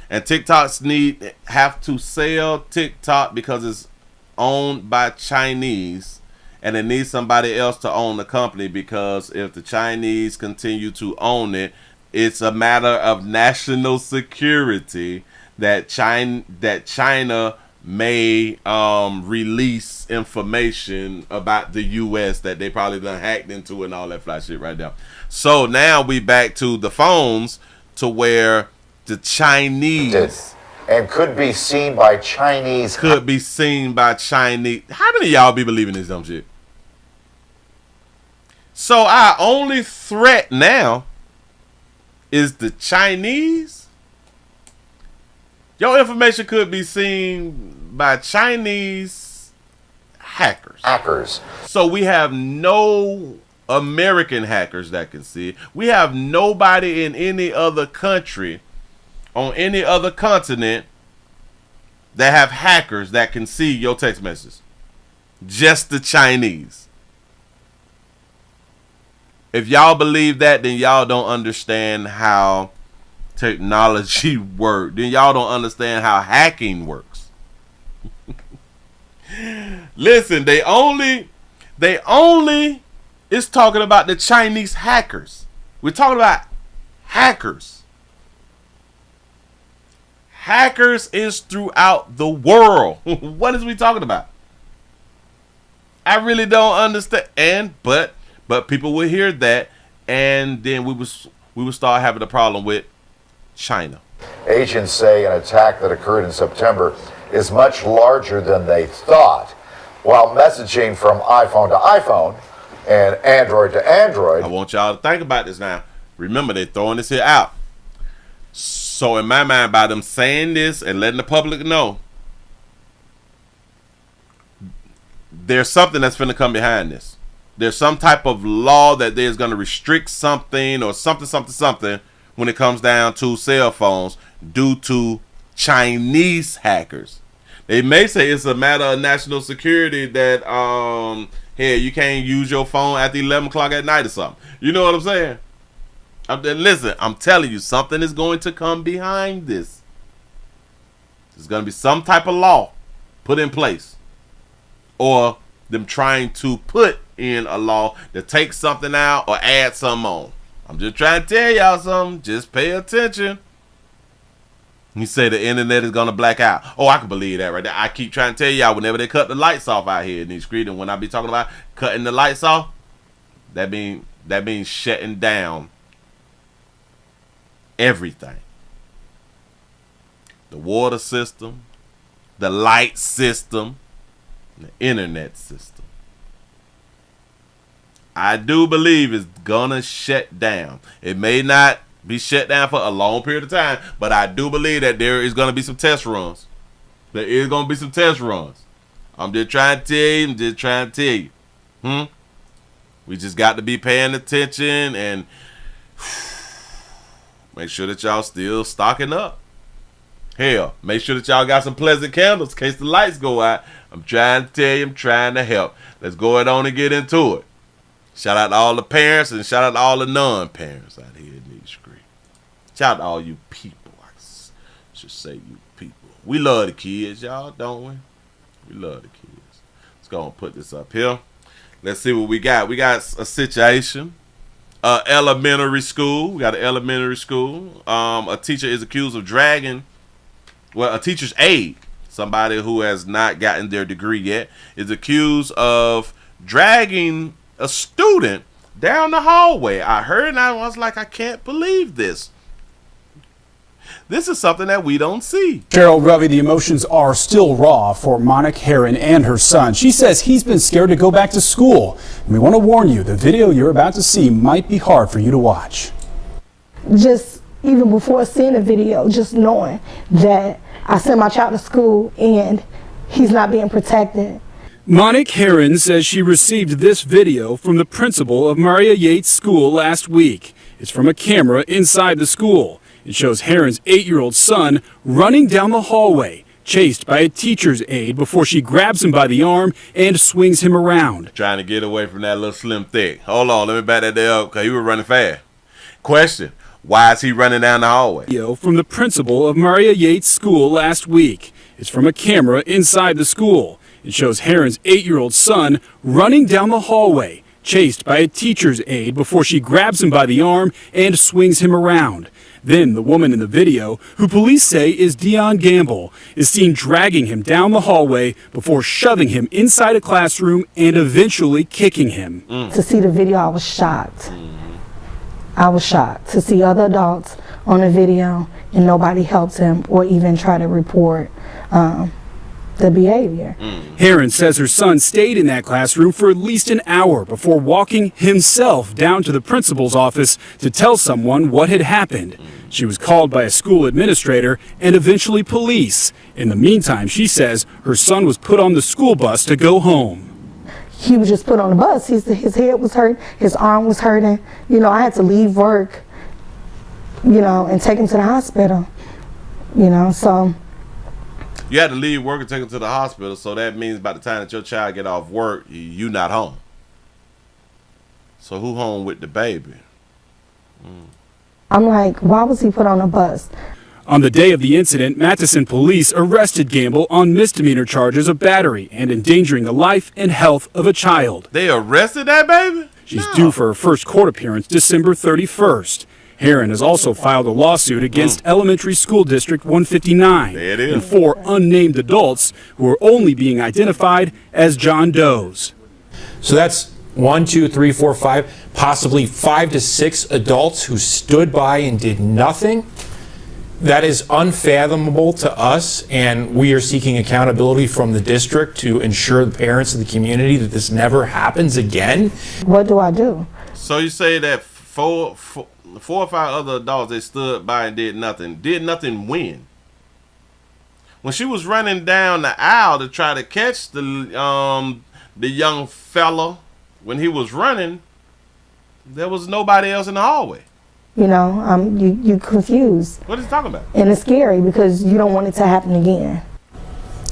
And TikToks have to sell TikTok because it's owned by Chinese, and it needs somebody else to own the company, because if the Chinese continue to own it, it's a matter of national security that China may release information about the U.S. that they probably done hacked into and all that fly shit right now. So now we back to the phones to where the Chinese and could be seen by Chinese. How many of y'all be believing this dumb shit? So our only threat now is the Chinese. Your information could be seen by Chinese hackers. So we have no American hackers that can see it. We have nobody in any other country on any other continent that have hackers that can see your text messages. Just the Chinese. If y'all believe that, then y'all don't understand how technology works. Then y'all don't understand how hacking works. Listen, they only is talking about the Chinese hackers. We're talking about hackers. Hackers is throughout the world. What is we talking about? I really don't understand. But people will hear that, and then we would start having a problem with China. Agents say an attack that occurred in September is much larger than they thought. While messaging from iPhone to iPhone and Android to Android. I want y'all to think about this now. Remember, they're throwing this here out. So in my mind, by them saying this and letting the public know, there's something that's finna come behind this. There's some type of law that there's going to restrict something or something when it comes down to cell phones due to Chinese hackers. They may say it's a matter of national security that hey, you can't use your phone after 11 o'clock at night or something. You know what I'm saying? Listen, I'm telling you, something is going to come behind this. There's going to be some type of law put in place, or them trying to put in a law to take something out or add something on. I'm just trying to tell y'all something. Just pay attention. You say the internet is going to black out. Oh, I can believe that right there. I keep trying to tell y'all, whenever they cut the lights off out here in these streets, and when I be talking about cutting the lights off, that means shutting down everything. The water system, the light system, the internet system. I do believe it's gonna shut down. It may not be shut down for a long period of time, but I do believe that there is gonna be some test runs. There is gonna be some test runs. I'm just trying to tell you. We just got to be paying attention and make sure that y'all still stocking up. Hell, make sure that y'all got some pleasant candles in case the lights go out. I'm trying to tell you, I'm trying to help. Let's go ahead on and get into it. Shout out to all the parents and shout out to all the non-parents out here in these streets. Shout out to all you people. I should say you people. We love the kids, y'all, don't we? We love the kids. Let's go and put this up here. Let's see what we got. We got a situation. Elementary school. We got an elementary school. A teacher is accused of dragging, a teacher's aide, somebody who has not gotten their degree yet, is accused of dragging a student down the hallway. I heard it and I was like, I can't believe this. This is something that we don't see. Cheryl Ravi, the emotions are still raw for Monique Heron and her son. She says he's been scared to go back to school. And we want to warn you, the video you're about to see might be hard for you to watch. Just even before seeing the video, just knowing that I sent my child to school and he's not being protected. Monique Heron says she received this video from the principal of Maria Yates School last week. It's from a camera inside the school. It shows Heron's 8-year-old son running down the hallway, chased by a teacher's aide before she grabs him by the arm and swings him around. Trying to get away from that little slim thick. Hold on, let me back that there up because he was running fast. Question, why is he running down the hallway? Video from the principal of Maria Yates School last week. It's from a camera inside the school. It shows Heron's 8-year-old son running down the hallway, chased by a teacher's aide before she grabs him by the arm and swings him around. Then the woman in the video, who police say is Dion Gamble, is seen dragging him down the hallway before shoving him inside a classroom and eventually kicking him. To see the video, I was shocked. I was shocked to see other adults on the video and nobody helped him or even try to report the behavior. Heron says her son stayed in that classroom for at least an hour before walking himself down to the principal's office to tell someone what had happened. She was called by a school administrator and eventually police. In the meantime, she says her son was put on the school bus to go home. He was just put on the bus. His head was hurt, his arm was hurting. You know, I had to leave work, you know, and take him to the hospital. You know, so you had to leave work and take him to the hospital, so that means by the time that your child get off work, you not home. So who home with the baby? I'm like, why was he put on a bus? On the day of the incident, Matheson police arrested Gamble on misdemeanor charges of battery and endangering the life and health of a child. They arrested that baby? She's due for her first court appearance December 31st. Heron has also filed a lawsuit against Elementary School District 159 There it is. and 4 unnamed adults who are only being identified as John Does. So that's 1, 2, 3, 4, 5, possibly 5 to 6 adults who stood by and did nothing. That is unfathomable to us, and we are seeking accountability from the district to ensure the parents of the community that this never happens again. What do I do? So you say that four or five other adults, they stood by and did nothing. Did nothing when? When she was running down the aisle to try to catch the young fella, when he was running, there was nobody else in the hallway. You know, you confused. What is he talking about? And it's scary because you don't want it to happen again.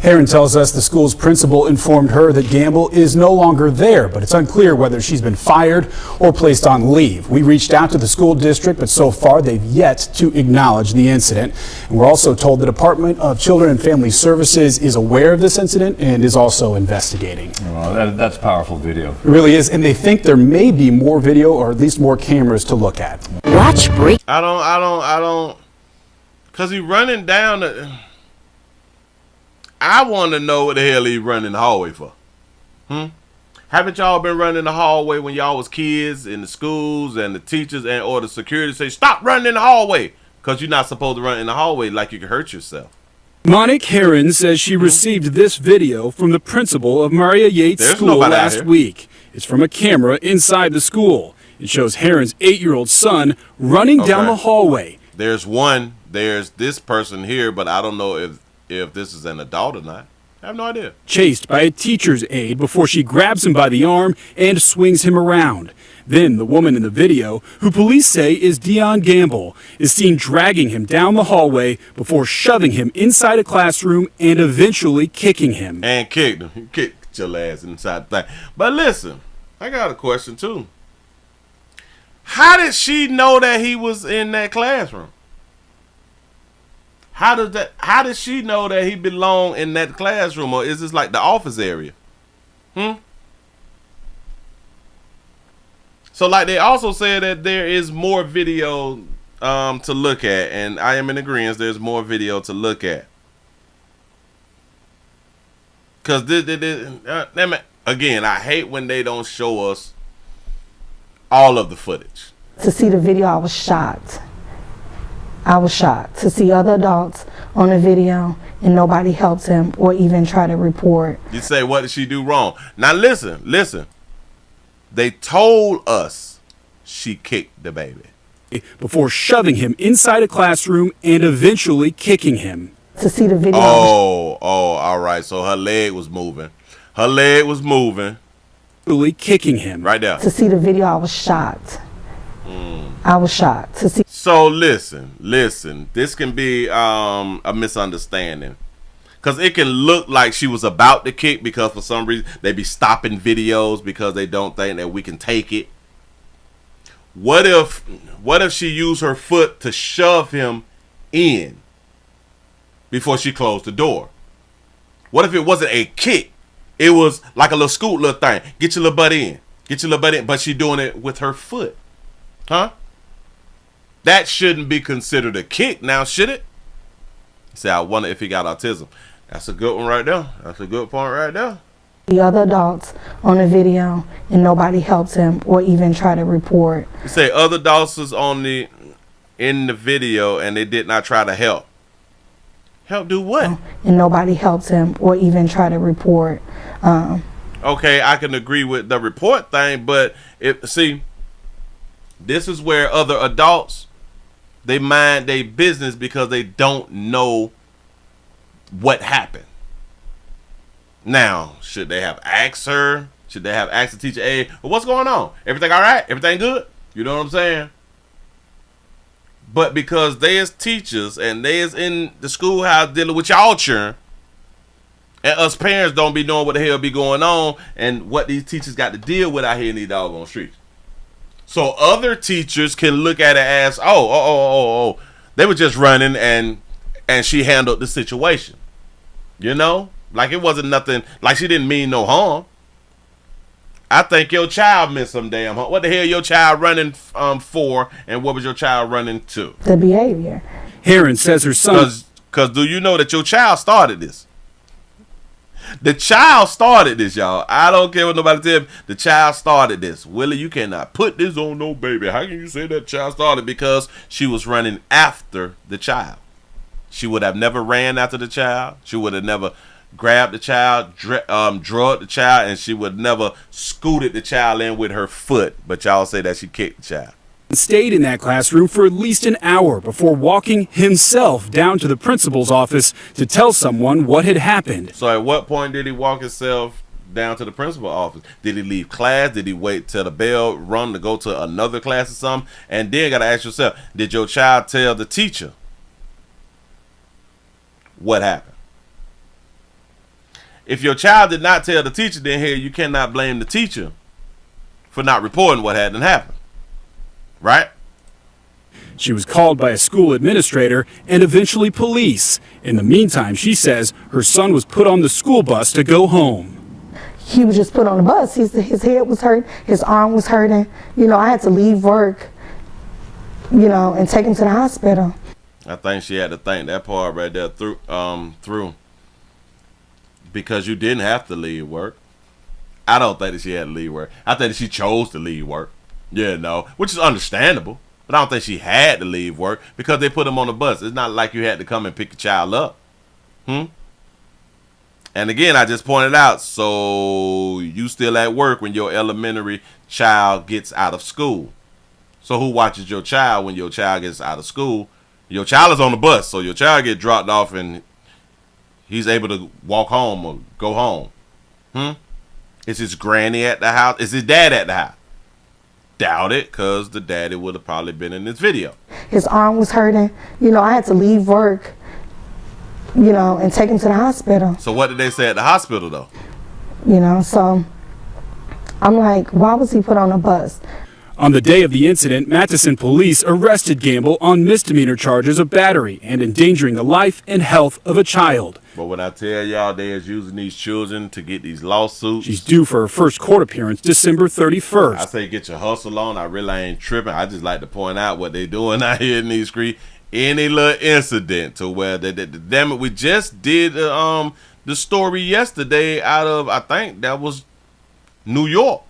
Heron tells us the school's principal informed her that Gamble is no longer there, but it's unclear whether she's been fired or placed on leave. We reached out to the school district, but so far they've yet to acknowledge the incident. And we're also told the Department of Children and Family Services is aware of this incident and is also investigating. Well, that's powerful video. It really is, and they think there may be more video or at least more cameras to look at. Watch break. I don't, cause he running down the. I want to know what the hell he running the hallway for. Haven't y'all been running the hallway when y'all was kids in the schools and the teachers and or the security say stop running in the hallway because you're not supposed to run in the hallway like you can hurt yourself. Monique Heron says she received this video from the principal of Maria Yates School last week. It's from a camera inside the school. It shows Heron's 8-year-old son running down the hallway. There's this person here, but I don't know if this is an adult or not. I have no idea. Chased by a teacher's aide before she grabs him by the arm and swings him around. Then the woman in the video, who police say is Dion Gamble, is seen dragging him down the hallway before shoving him inside a classroom and eventually kicking him. And kicked him. He kicked your ass inside the thing. But listen, I got a question too. How did she know that he was in that classroom? How did she know that he belonged in that classroom, or is this like the office area? So like they also said that there is more video to look at, and I am in agreement. There's more video to look at. Cause again, I hate when they don't show us all of the footage. To see the video, I was shocked. I was shocked to see other adults on the video and nobody helps him or even try to report. You say, what did she do wrong? Now listen. They told us she kicked the baby. Before shoving him inside a classroom and eventually kicking him. To see the video. Oh, all right. So her leg was moving. Really kicking him. Right there. To see the video, I was shocked. I was shocked to see. So listen. This can be a misunderstanding, because it can look like she was about to kick because for some reason they be stopping videos because they don't think that we can take it. What if she used her foot to shove him in before she closed the door? What if it wasn't a kick? It was like a little scoot little thing. Get your little butt in. But she doing it with her foot. Huh? That shouldn't be considered a kick now, should it? See, I wonder if he got autism. That's a good one right there. That's a good point right there. The other adults on the video and nobody helps him or even try to report. You say other adults is in the video and they did not try to help. Help do what? And nobody helps him or even try to report. Okay, I can agree with the report thing, but this is where other adults, they mind their business because they don't know what happened. Now, should they have asked her? Should they have asked the teacher, hey, what's going on? Everything all right? Everything good? You know what I'm saying? But because they is teachers and they is in the schoolhouse dealing with y'all children, and us parents don't be knowing what the hell be going on and what these teachers got to deal with out here in these doggone streets. So other teachers can look at it as, oh, they were just running and she handled the situation. You know? Like it wasn't nothing, like she didn't mean no harm. I think your child missed some damn harm. What the hell your child running for, and what was your child running to? The behavior. Heron says her son... Because do you know that your child started this? The child started this, y'all. I don't care what nobody tell me. The child started this. Willie, you cannot put this on no baby. How can you say that child started? Because she was running after the child. She would have never ran after the child. She would have never grabbed the child, drugged the child, and she would never scooted the child in with her foot. But y'all say that she kicked the child. Stayed in that classroom for at least an hour before walking himself down to the principal's office to tell someone what had happened. So at what point did he walk himself down to the principal's office? Did he leave class? Did he wait till the bell rung to go to another class or something? And then gotta ask yourself, did your child tell the teacher what happened? If your child did not tell the teacher, then here you cannot blame the teacher for not reporting what hadn't happened. Right? She was called by a school administrator and eventually police. In the meantime, she says her son was put on the school bus to go home. He was just put on the bus. His head was hurt, his arm was hurting. You know, I had to leave work, you know, and take him to the hospital. I think she had to think that part right there through. Because you didn't have to leave work. I don't think that she had to leave work. I think that she chose to leave work. Yeah, no, which is understandable. But I don't think she had to leave work because they put him on the bus. It's not like you had to come and pick your child up. And again, I just pointed out, so you still at work when your elementary child gets out of school. So who watches your child when your child gets out of school? Your child is on the bus, so your child get dropped off and he's able to walk home or go home. Is his granny at the house? Is his dad at the house? Doubt it, because the daddy would have probably been in this video. His arm was hurting. You know, I had to leave work, you know, and take him to the hospital. So what did they say at the hospital, though? You know, so I'm like, why was he put on a bus? On the day of the incident, Matheson police arrested Gamble on misdemeanor charges of battery and endangering the life and health of a child. But when I tell y'all they is using these children to get these lawsuits. She's due for her first court appearance December 31st. I say get your hustle on. I really ain't tripping. I just like to point out what they doing out here in these streets. Any little incident to where damn it, we just did the story yesterday out of, I think that was New York.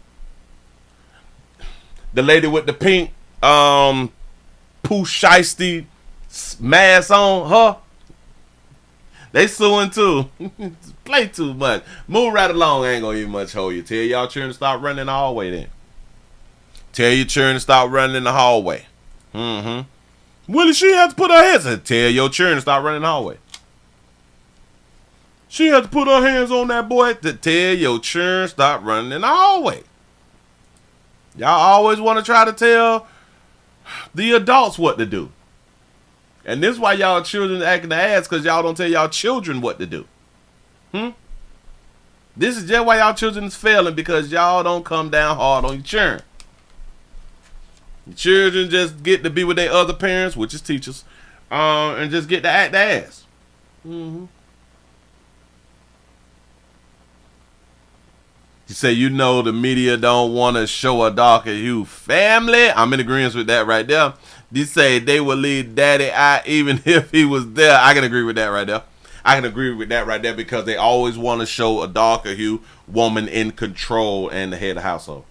The lady with the pink Pooh Shiesty mask on her. They suing too. Play too much. Move right along. Ain't gonna even much hold you. Tell y'all children to stop running in the hallway then. Tell your children to stop running in the hallway. Willie, she had to put her hands. Tell your children to stop running in the hallway. She had to put her hands on that boy to tell your children to stop running in the hallway. Y'all always want to try to tell the adults what to do. And this is why y'all children acting the ass, because y'all don't tell y'all children what to do. This is just why y'all children is failing, because y'all don't come down hard on your children. Your children just get to be with their other parents, which is teachers, and just get to act the ass. You say, you know, the media don't want to show a darker hue family. I'm in agreement with that right there. They say they will leave daddy out even if he was there. I can agree with that right there. I can agree with that right there, because they always want to show a darker hue woman in control and the head of the household.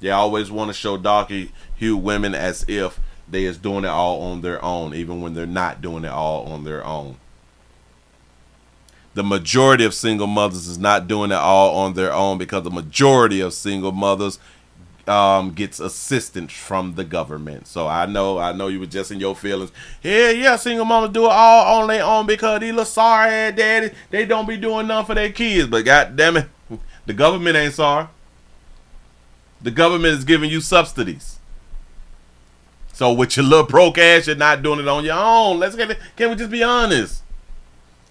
They always want to show darker hue women as if they is doing it all on their own, even when they're not doing it all on their own. The majority of single mothers is not doing it all on their own, because the majority of single mothers gets assistance from the government. So I know you were just in your feelings. Yeah, single mothers do it all on their own because these little sorry daddy, they don't be doing nothing for their kids. But god damn it, the government ain't sorry. The government is giving you subsidies. So with your little broke ass, you're not doing it on your own. Can we just be honest?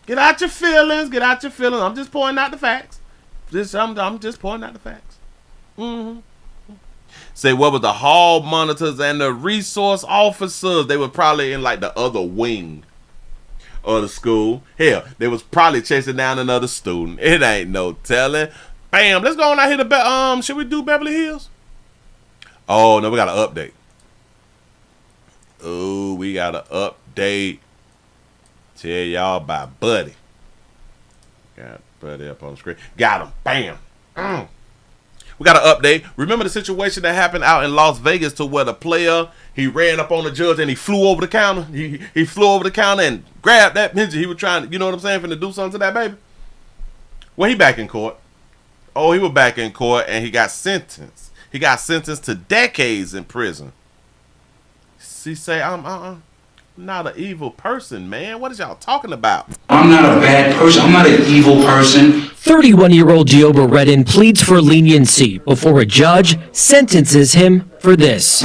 Get out your feelings. Get out your feelings. I'm just pointing out the facts. I'm just pointing out the facts. Say what was the hall monitors and the resource officers? They were probably in like the other wing of the school. Hell, they was probably chasing down another student. It ain't no telling. Bam, let's go on out here to should we do Beverly Hills? Oh no, we got an update. Oh, we got an update. Tell y'all about Buddy. Got Buddy up on the screen. Got him. Bam. We got an update. Remember the situation that happened out in Las Vegas to where the player, he ran up on the judge and he flew over the counter. He flew over the counter and grabbed that pincher. He was trying to, you know what I'm saying, finna do something to that baby. Well, he back in court. Oh, he was back in court and he got sentenced. He got sentenced to decades in prison. He say, I'm not an evil person, man. What is y'all talking about? I'm not a bad person. I'm not an evil person. 31-year-old Gioba Redden pleads for leniency before a judge sentences him for this.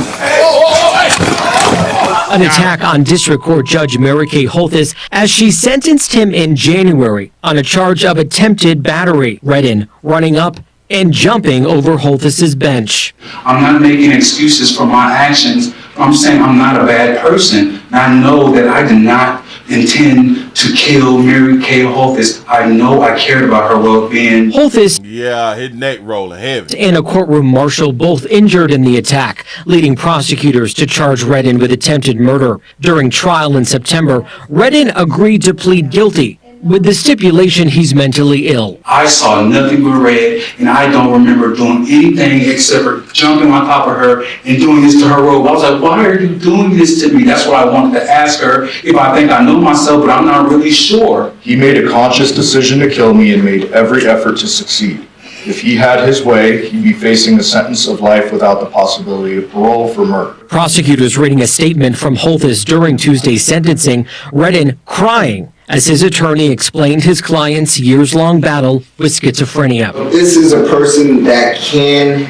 An attack on District Court Judge Mary Kay Holthus as she sentenced him in January on a charge of attempted battery. Redden running up and jumping over Holthus's bench. I'm not making excuses for my actions. I'm saying I'm not a bad person. And I know that I did not intend to kill Mary Kay Holthus. I know I cared about her well-being. Holthus, yeah, his neck rolling heavy, and a courtroom marshal both injured in the attack, leading prosecutors to charge Redden with attempted murder. During trial in September, Redden agreed to plead guilty with the stipulation he's mentally ill. I saw nothing but red, and I don't remember doing anything except for jumping on top of her and doing this to her robe. I was like, why are you doing this to me? That's what I wanted to ask her, if I think I know myself, but I'm not really sure. He made a conscious decision to kill me and made every effort to succeed. If he had his way, he'd be facing a sentence of life without the possibility of parole for murder. Prosecutors reading a statement from Holthus during Tuesday's sentencing, Redden crying as his attorney explained his client's years-long battle with schizophrenia. This is a person that can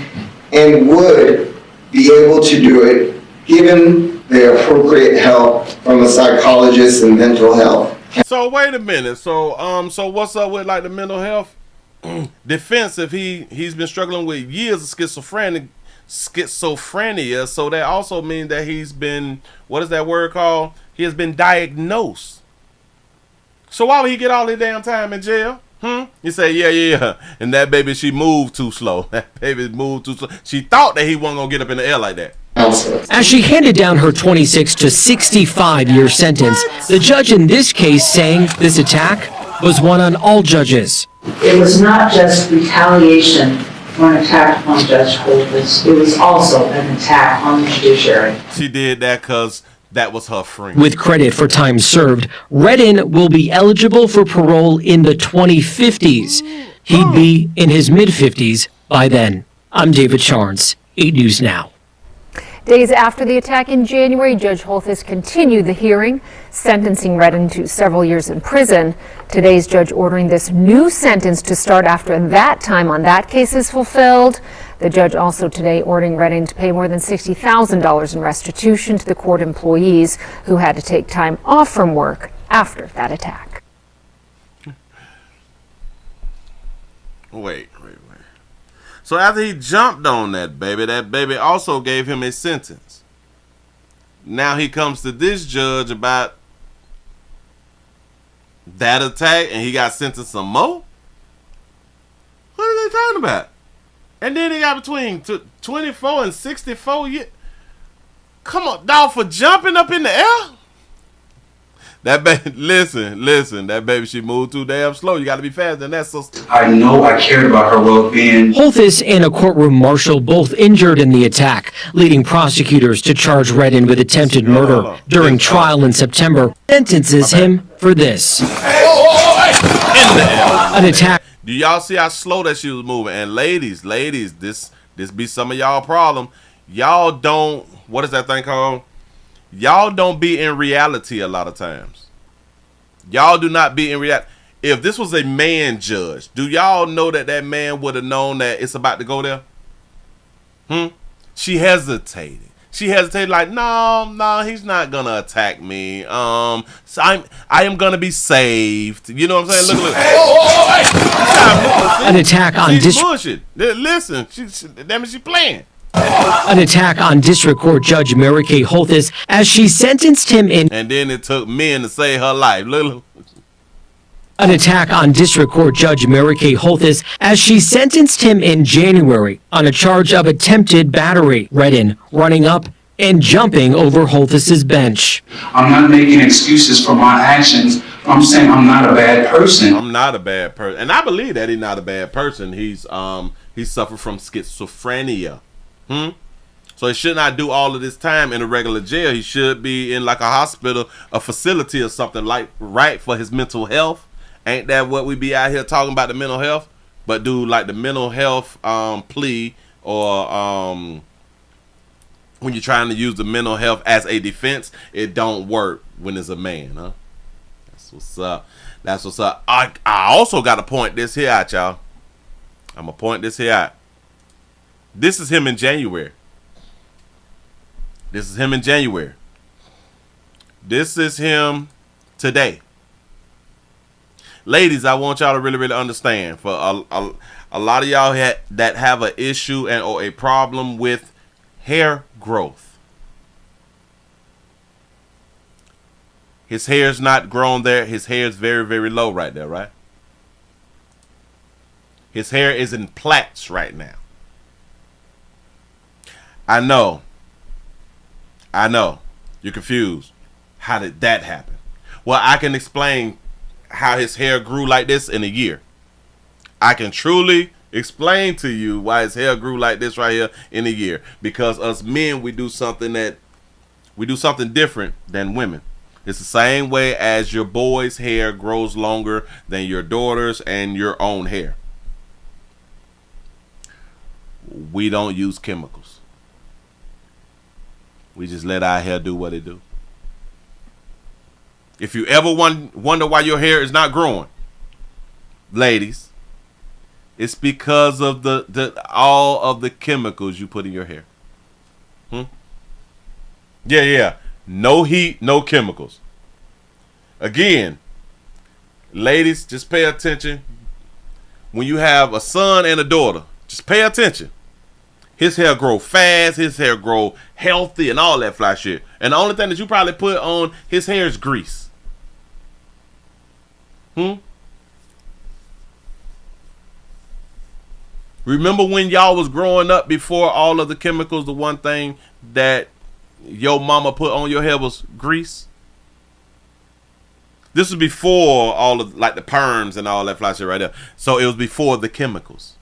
and would be able to do it given the appropriate help from a psychologist and mental health. So wait a minute. So what's up with like the mental health defense if he's been struggling with years of schizophrenia? So that also means that he's been, what is that word called? He has been diagnosed. So why would he get all this damn time in jail? You say, yeah. And that baby, she moved too slow. That baby moved too slow. She thought that he wasn't going to get up in the air like that. As she handed down her 26 to 65-year sentence, the judge in this case saying this attack was one on all judges. It was not just retaliation for an attack on Judge Holthus. It was also an attack on the judiciary. She did that because that was her friend. With credit for time served, Redden will be eligible for parole in the 2050s. He'd be in his mid-50s by then. I'm David Charnes, 8 News Now. Days after the attack in January, Judge Holthus continued the hearing, sentencing Redden to several years in prison. Today's judge ordering this new sentence to start after that time on that case is fulfilled. The judge also today ordering Redden to pay more than $60,000 in restitution to the court employees who had to take time off from work after that attack. Wait. So after he jumped on that baby also gave him a sentence. Now he comes to this judge about that attack and he got sentenced some more? What are they talking about? And then he got between 24 and 64 years. Come on, dog, for jumping up in the air? That baby, listen, that baby, she moved too damn slow. You got to be faster than that, sister. I know I cared about her well-being. Holthus and a courtroom marshal both injured in the attack, leading prosecutors to charge Redden with attempted murder. During trial in September, sentences him for this. An attack. Do y'all see how slow that she was moving? And ladies, this be some of y'all problem. Y'all don't, what is that thing called? Y'all don't be in reality a lot of times. Y'all do not be in reality. If this was a man judge, do y'all know that man would have known that it's about to go there? She hesitated. she hesitated, like, no, he's not gonna attack me. So I am gonna be saved. You know what I'm saying? Look. An attack on bullshit. Listen, she playing. An attack on District Court Judge Mary Kay Holthus as she sentenced him in. And then it took men to save her life. Look. An attack on District Court Judge Mary Kay Holthus as she sentenced him in January on a charge of attempted battery. Redden running up and jumping over Holthus's bench. I'm not making excuses for my actions. I'm saying I'm not a bad person. I'm not a bad person, and I believe that he's not a bad person. He suffered from schizophrenia. So he should not do all of this time in a regular jail. He should be in like a hospital, a facility or something, like, right, for his mental health. Ain't that what we be out here talking about, the mental health? But do like the mental health plea, or when you're trying to use the mental health as a defense, it don't work when it's a man, huh? That's what's up. That's what's up. I also got to point this here out, y'all. I'm going to point this here out. This is him in January. This is him in January. This is him today. Ladies, I want y'all to really, really understand. For a lot of y'all that have an issue or a problem with hair growth. His hair's not grown there. His hair is very, very low right there, right? His hair is in plaits right now. I know. You're confused. How did that happen? Well, I can explain how his hair grew like this in a year. I can truly explain to you why his hair grew like this right here in a year. Because us men, we do something different than women. It's the same way as your boy's hair grows longer than your daughter's and your own hair. We don't use chemicals. We just let our hair do what it do. If you ever wonder why your hair is not growing, ladies, it's because of all of the chemicals you put in your hair. Yeah. No heat, no chemicals. Again, ladies, just pay attention. When you have a son and a daughter, just pay attention. His hair grow fast, his hair grow healthy and all that fly shit. And the only thing that you probably put on his hair is grease. Remember when y'all was growing up before all of the chemicals, the one thing that your mama put on your hair was grease? This was before all of like the perms and all that fly shit right there. So it was before the chemicals.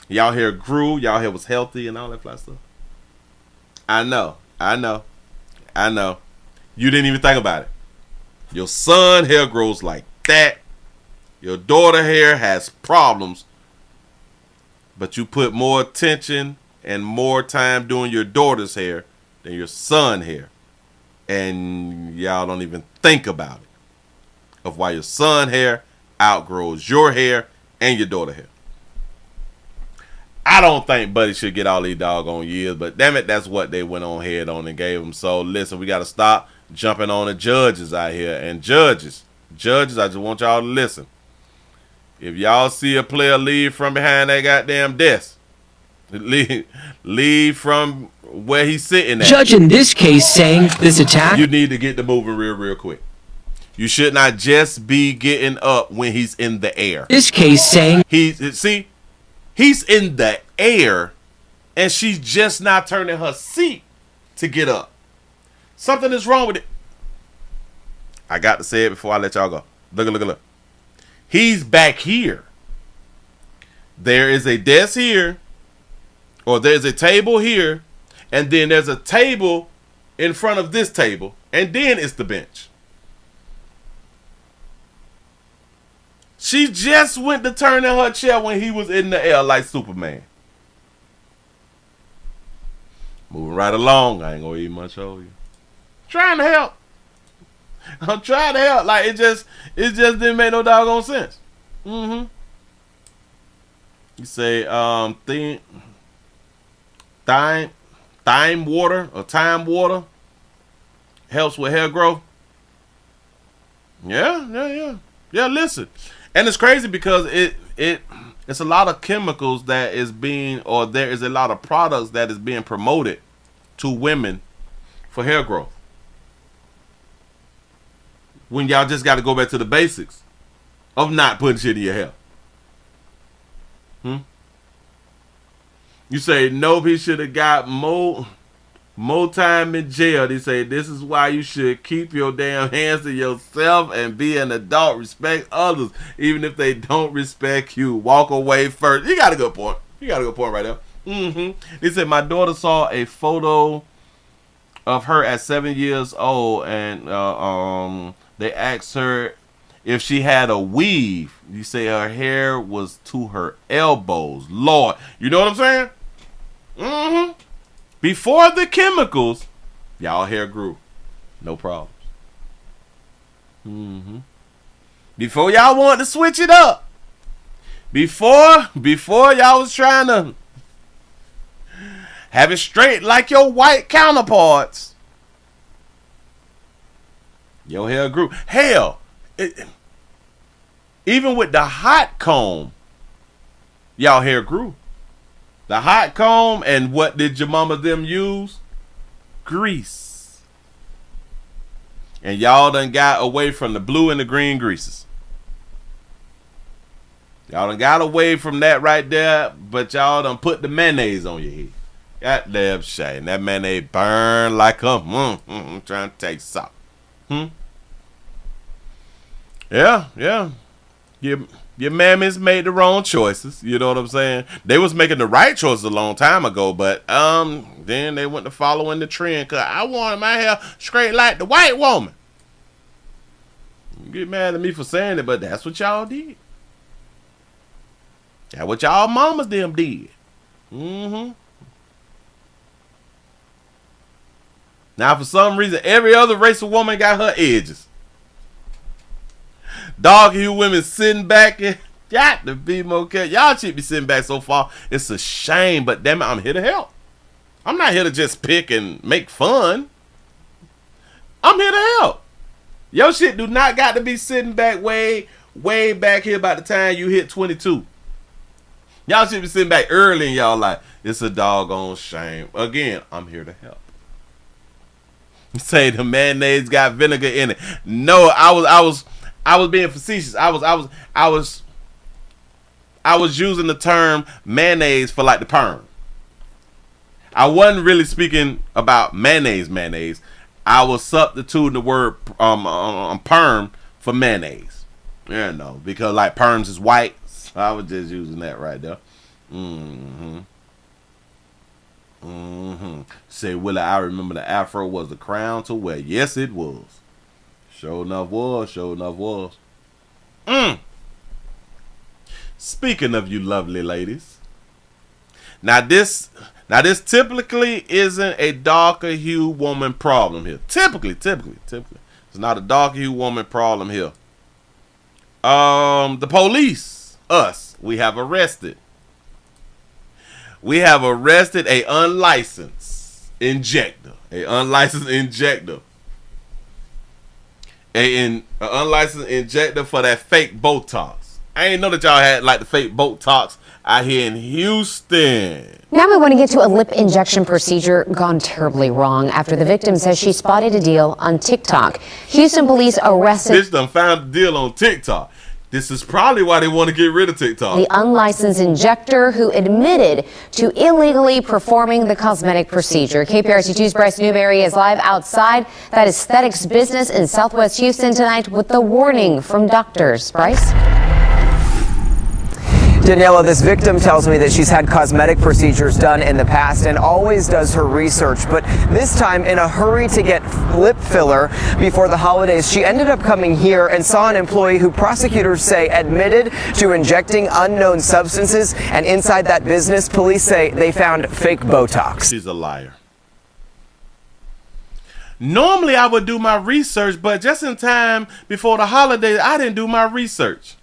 Y'all hair grew, y'all hair was healthy and all that fly stuff. I know. You didn't even think about it. Your son hair grows like that. Your daughter hair has problems. But you put more attention and more time doing your daughter's hair than your son's hair. And y'all don't even think about it. Of why your son hair outgrows your hair and your daughter hair. I don't think Buddy should get all these doggone years, but damn it, that's what they went on head on and gave him. So listen, we got to stop jumping on the judges out here. And judges, I just want y'all to listen. If y'all see a player leave from behind that goddamn desk, leave from where he's sitting at. Judge in this case saying this attack. You need to get the moving real quick. You should not just be getting up when he's in the air. This case saying he's in the air and she's just not turning her seat to get up. Something is wrong with it. I got to say it before I let y'all go. Look. He's back here. There is a desk here, or there's a table here, and then there's a table in front of this table, and then it's the bench. She just went to turn in her chair when he was in the air like Superman. Moving right along. I ain't gonna eat much over you. Trying to help. I'm trying to help. Like it just didn't make no doggone sense. You say thyme water or thyme water helps with hair growth. Yeah. Listen, and it's crazy because it's a lot of chemicals that is being, or there is a lot of products that is being promoted to women for hair growth. When y'all just got to go back to the basics of not putting shit in your hair. You say, nope, he should have got more time in jail. They say, this is why you should keep your damn hands to yourself and be an adult. Respect others, even if they don't respect you. Walk away first. You got a good point. Right there. They said, my daughter saw a photo of her at 7 years old, and they asked her if she had a weave. You say her hair was to her elbows. Lord, you know what I'm saying? Before the chemicals, y'all hair grew. No problems. Before y'all wanted to switch it up. Before y'all was trying to have it straight like your white counterparts, your hair grew. Hell, even with the hot comb, y'all hair grew. The hot comb, and what did your mama them use? Grease. And y'all done got away from the blue and the green greases. Y'all done got away from that right there, but y'all done put the mayonnaise on your head. Goddamn shame. That mayonnaise burn like a I'm trying to take salt. Yeah. Your mammies made the wrong choices. You know what I'm saying? They was making the right choices a long time ago, but then they went to following the trend because I wanted my hair straight like the white woman. You get mad at me for saying it, but that's what y'all did. That's what y'all mamas them did. Now, for some reason, every other race of woman got her edges. Dog, you women sitting back and got to be more careful. Y'all should be sitting back so far. It's a shame, but damn it, I'm here to help. I'm not here to just pick and make fun. I'm here to help. Your shit do not got to be sitting back way back here by the time you hit 22. Y'all should be sitting back early in y'all life. It's a doggone shame. Again, I'm here to help. Say the mayonnaise got vinegar in it. No, I was being facetious. I was using the term mayonnaise for like the perm. I wasn't really speaking about mayonnaise. I was substituting the word perm for mayonnaise. Yeah, no, because like perms is white. So I was just using that right there. Say, Willie, I remember the afro was the crown to wear. Yes, it was. Sure enough was. Speaking of you lovely ladies. Now this typically isn't a darker hue woman problem here. Typically. It's not a darker hue woman problem here. The police, we have arrested a unlicensed injector. An unlicensed injector for that fake Botox. I ain't know that y'all had like the fake Botox out here in Houston. Now we want to get to a lip injection procedure gone terribly wrong after the victim says she spotted a deal on TikTok. Houston police arrested... Bitch done found a deal on TikTok. This is probably why they want to get rid of TikTok. The unlicensed injector who admitted to illegally performing the cosmetic procedure. KPRC2's Bryce Newberry is live outside that aesthetics business in Southwest Houston tonight with the warning from doctors. Bryce? Daniela, this victim tells me that she's had cosmetic procedures done in the past and always does her research, but this time in a hurry to get lip filler before the holidays, she ended up coming here and saw an employee who prosecutors say admitted to injecting unknown substances, and inside that business, police say they found fake Botox. She's a liar. Normally I would do my research, but just in time before the holidays, I didn't do my research.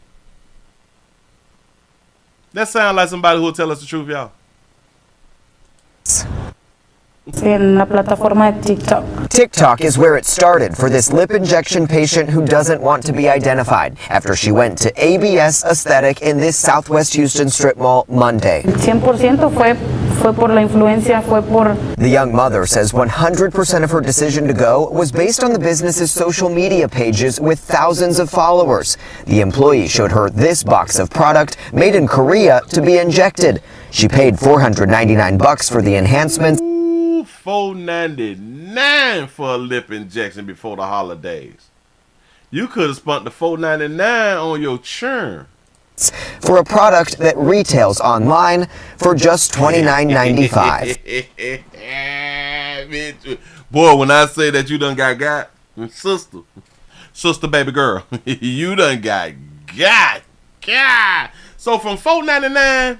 That sounds like somebody who will tell us the truth, y'all. En la plataforma de TikTok. TikTok is where it started for this lip injection patient who doesn't want to be identified after she went to ABS Aesthetic in this Southwest Houston strip mall Monday. 100% fue por la influencia, fue por... The young mother says 100% of her decision to go was based on the business's social media pages with thousands of followers. The employee showed her this box of product made in Korea to be injected. She paid $499 for the enhancements. $499 for a lip injection before the holidays. You could have spent the $499 on your churn. For a product that retails online for just $29.95. Boy, when I say that you done got, sister baby girl, you done got. So from $499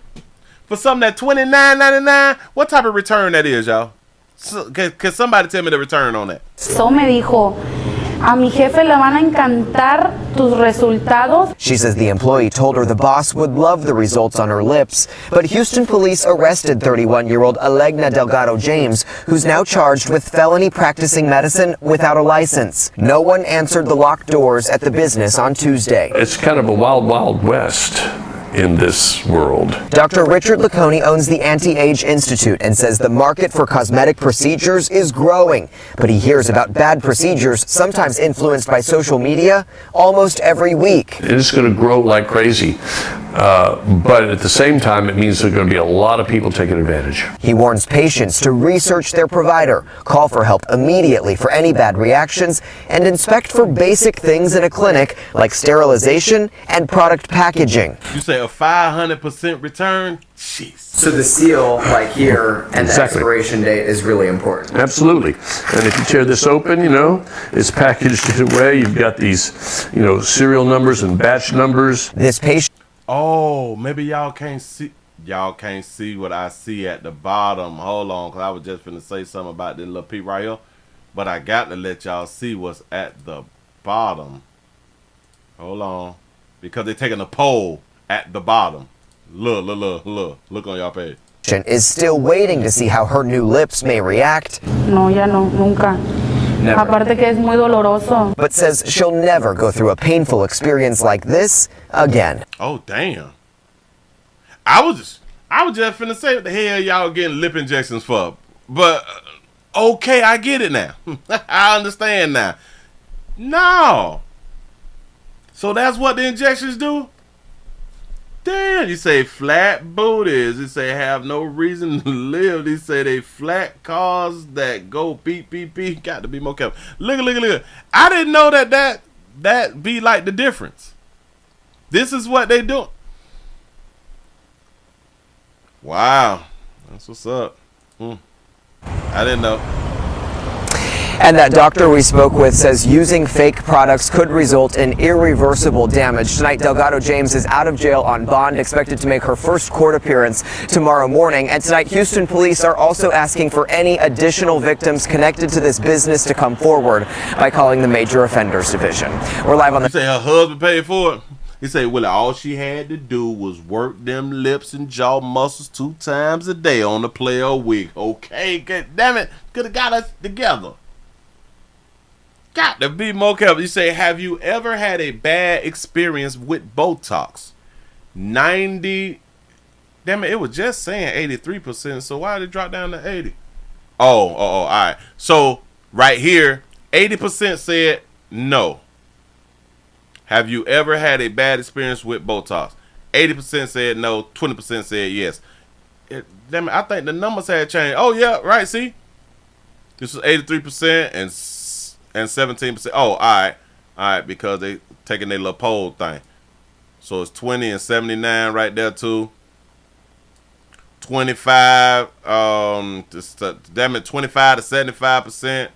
for something that's $29.99, what type of return that is, y'all? Can somebody tell me the return on that? So me dijo, a mi jefe le van a encantar tus resultados. She says the employee told her the boss would love the results on her lips, but Houston police arrested 31-year-old Alegna Delgado James, who's now charged with felony practicing medicine without a license. No one answered the locked doors at the business on Tuesday. It's kind of a wild, wild west in this world. Dr. Richard Laconi owns the Anti-Age Institute and says the market for cosmetic procedures is growing. But he hears about bad procedures, sometimes influenced by social media, almost every week. It's going to grow like crazy. But at the same time, it means there are going to be a lot of people taking advantage. He warns patients to research their provider, call for help immediately for any bad reactions, and inspect for basic things in a clinic like sterilization and product packaging. You say a 500% return? Jeez. So the seal, like here, and the expiration date is really important. Absolutely. And if you tear this open, it's packaged in a way. You've got these, serial numbers and batch numbers. This patient. Oh, maybe y'all can't see what I see at the bottom. Hold on, because I was just finna say something about this little peep right here. But I got to let y'all see what's at the bottom. Hold on. Because they're taking a poll at the bottom. Look on y'all page. Is still waiting to see how her new lips may react. No, ya no, nunca. Never. Aparte que es muy doloroso. But says she'll never go through a painful experience like this again. Oh, damn. I was just finna say what the hell y'all getting lip injections for. But, okay, I get it now. I understand now. No. So that's what the injections do? Damn, you say flat booties. You say have no reason to live. You say they flat cars that go beep, beep, beep. Got to be more careful. Look. I didn't know that be like the difference. This is what they do. Wow. That's what's up. I didn't know. And that doctor we spoke with says using fake products could result in irreversible damage. Tonight, Delgado James is out of jail on bond, expected to make her first court appearance tomorrow morning. And tonight, Houston police are also asking for any additional victims connected to this business to come forward by calling the Major Offenders Division. We're live on the... You say her husband paid for it? He said, well, all she had to do was work them lips and jaw muscles 2 times a day on the player a week. Okay, good damn it. Could have got us together. Got to be more careful. You say, have you ever had a bad experience with Botox? 90. Damn it, it was just saying 83%. So why did it drop down to 80? Oh, all right. So right here, 80% said no. Have you ever had a bad experience with Botox? 80% said no. 20% said yes. Damn it, I think the numbers had changed. Oh, yeah, right, see? This was 83% and 17%. Oh, all right, because they taking their little poll thing. So it's 20 and 79 right there too. 25, damn it, 25 to 75%.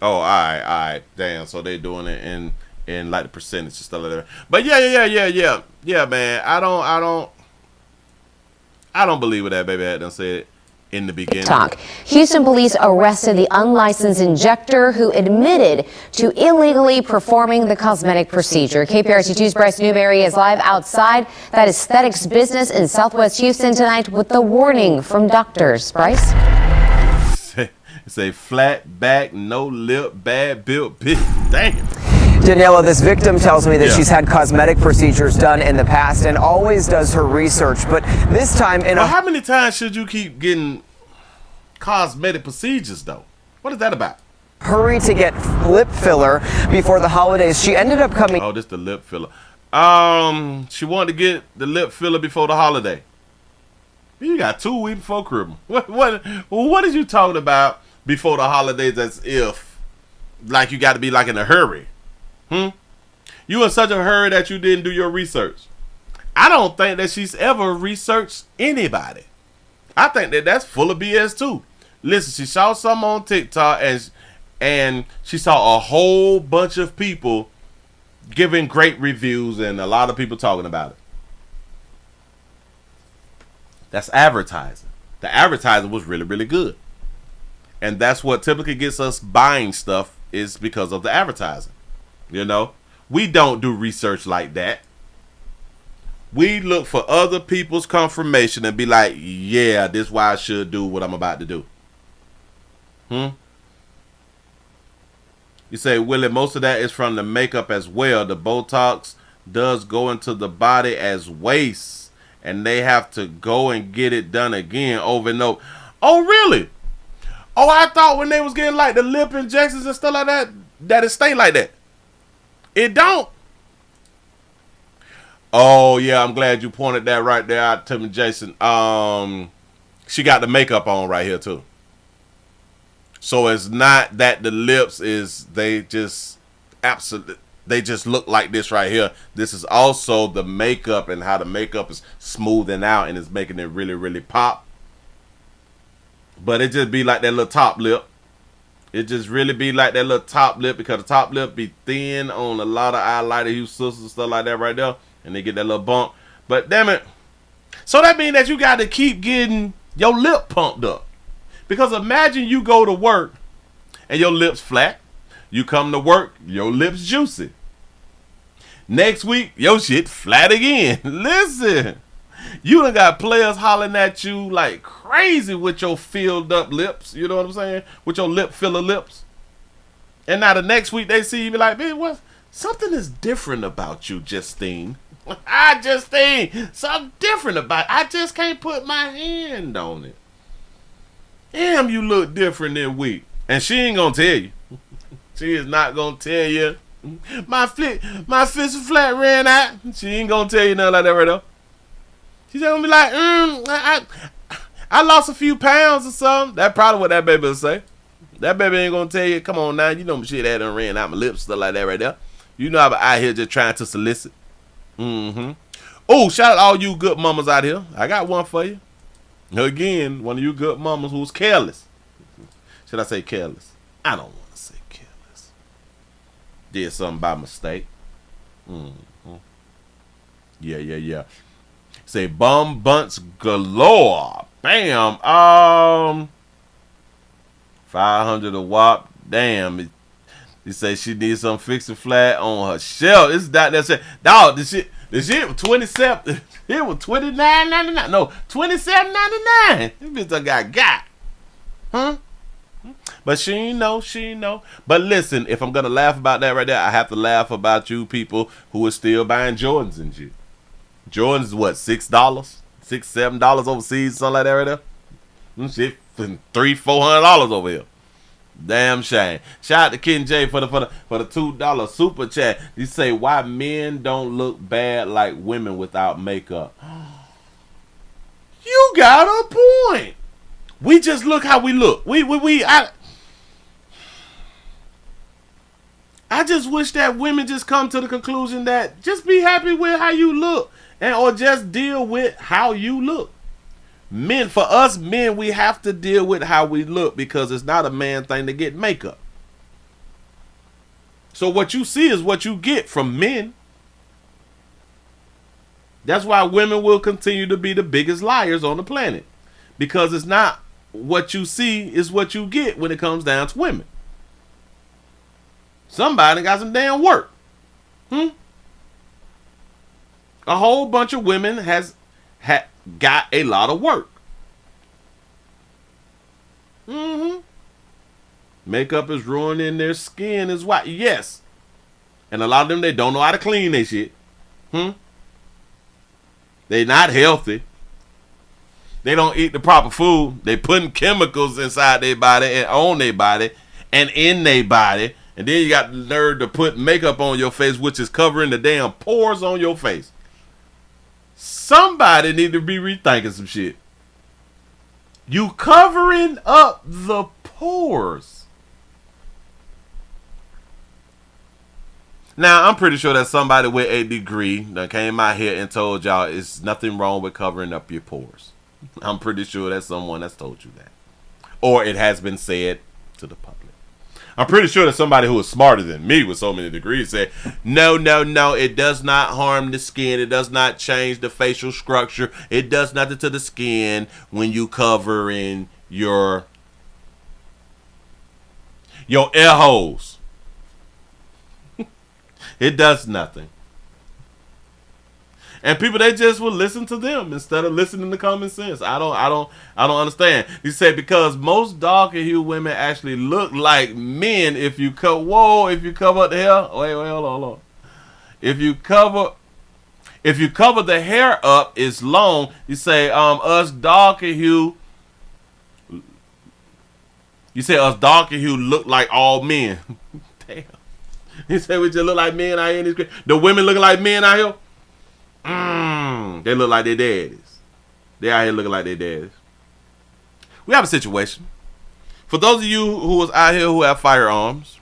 Oh, all right, damn. So they doing it in like the percentage and stuff like that. But yeah, man. I don't believe what that baby had done said in the beginning. Houston police arrested the unlicensed injector who admitted to illegally performing the cosmetic procedure. KPRC2's Bryce Newberry is live outside that aesthetics business in Southwest Houston tonight with the warning from doctors. Bryce? Say flat back, no lip, bad built bitch. Damn. Daniela, this victim tells me that Yeah. she's had cosmetic procedures done in the past and always does her research, but this time in Well, a how many times should you keep getting cosmetic procedures though? What is that about? hurry to get lip filler before the holidays, she ended up coming. Oh, this the lip filler. She wanted to get the lip filler before the holiday. You got 2 weeks before Christmas. What is you talking about before the holidays as if like you got to be like in a hurry? You in such a hurry that you didn't do your research. I don't think that she's ever researched anybody. I think that that's full of BS too. Listen, she saw something on TikTok and she saw a whole bunch of people giving great reviews and a lot of people talking about it. That's advertising. The advertising was really, really good. And that's what typically gets us buying stuff is because of the advertising. You know, we don't do research like that. We look for other people's confirmation and be like, yeah, this is why I should do what I'm about to do. You say, Willie, most of that is from the makeup as well. The Botox does go into the body as waste, and they have to go and get it done again over and over. Oh, really? Oh, I thought when they was getting like the lip injections and stuff like that, that it stay like that. It don't. Oh, yeah, I'm glad you pointed that right there out to me, Jason. She got the makeup on right here, too. So it's not that the lips is, they just look like this right here. This is also the makeup and how the makeup is smoothing out and it's making it really, really pop. But it just be like that little top lip. It just really be like that little top lip because the top lip be thin on a lot of highlighter hue sisters and stuff like that right there. And they get that little bump. But damn it. So that means that you got to keep getting your lip pumped up. Because imagine you go to work and your lips flat. You come to work, your lips juicy. Next week, your shit flat again. Listen. You done got players hollering at you like crazy with your filled up lips. You know what I'm saying? With your lip filler lips. And now the next week they see you be like, man, what? Something is different about you, Justine. Justine, something different about it. I just can't put my hand on it. Damn, you look different than weak. And she ain't gonna tell you. She is not gonna tell you. My fist flat ran out. She ain't gonna tell you nothing like that right now. She's gonna be like, I lost a few pounds or something. That's probably what that baby will say. That baby ain't gonna tell you, come on now, you know my shit that done ran out my lips, stuff like that right there. You know I'm out here just trying to solicit. Oh, shout out all you good mamas out here. I got one for you. Again, one of you good mamas who's careless. Should I say careless? I don't want to say careless. Did something by mistake. Yeah. Say bum bunts galore. Bam. 500 a whop. Damn. You say she needs some fixing flat on her shelf. This is that said, dog. This shit was $27. It was $29.99. No, $27.99. This bitch done got. But she ain't know. But listen, if I'm gonna laugh about that right there, I have to laugh about you people who are still buying Jordans and shit. Jordans is what, $6, $7 overseas, something like that right there. Shit, $300-$400 over here. Damn shame. Shout out to Ken J for the $2 super chat. You say why men don't look bad like women without makeup. You got a point. We just look how we look. I just wish that women just come to the conclusion that just be happy with how you look or just deal with how you look. Men, for us men, we have to deal with how we look because it's not a man thing to get makeup. So what you see is what you get from men. That's why women will continue to be the biggest liars on the planet. Because it's not what you see is what you get when it comes down to women. Somebody got some damn work. A whole bunch of women got a lot of work. Makeup is ruining their skin is white. Yes. And a lot of them, they don't know how to clean their shit. They not healthy. They don't eat the proper food. They putting chemicals inside their body and on their body and in their body. And then you got the nerve to put makeup on your face, which is covering the damn pores on your face. Somebody need to be rethinking some shit. You covering up the pores. Now, I'm pretty sure that somebody with a degree that came out here and told y'all it's nothing wrong with covering up your pores. I'm pretty sure that's someone that's told you that. Or it has been said to the public. I'm pretty sure that somebody who is smarter than me with so many degrees said, no, it does not harm the skin. It does not change the facial structure. It does nothing to the skin when you cover in your air holes. It does nothing. And people, they just will listen to them instead of listening to common sense. I don't understand. He said because most darker hue women actually look like men if you cover up the hair. Wait, hold on. If you cover the hair up, it's long. You say us darker hue. You say us darker hue look like all men. Damn. He said we just look like men out here in this crib. The women looking like men out here. They look like their daddies. They out here looking like their daddies. We have a situation. For those of you who was out here who have firearms,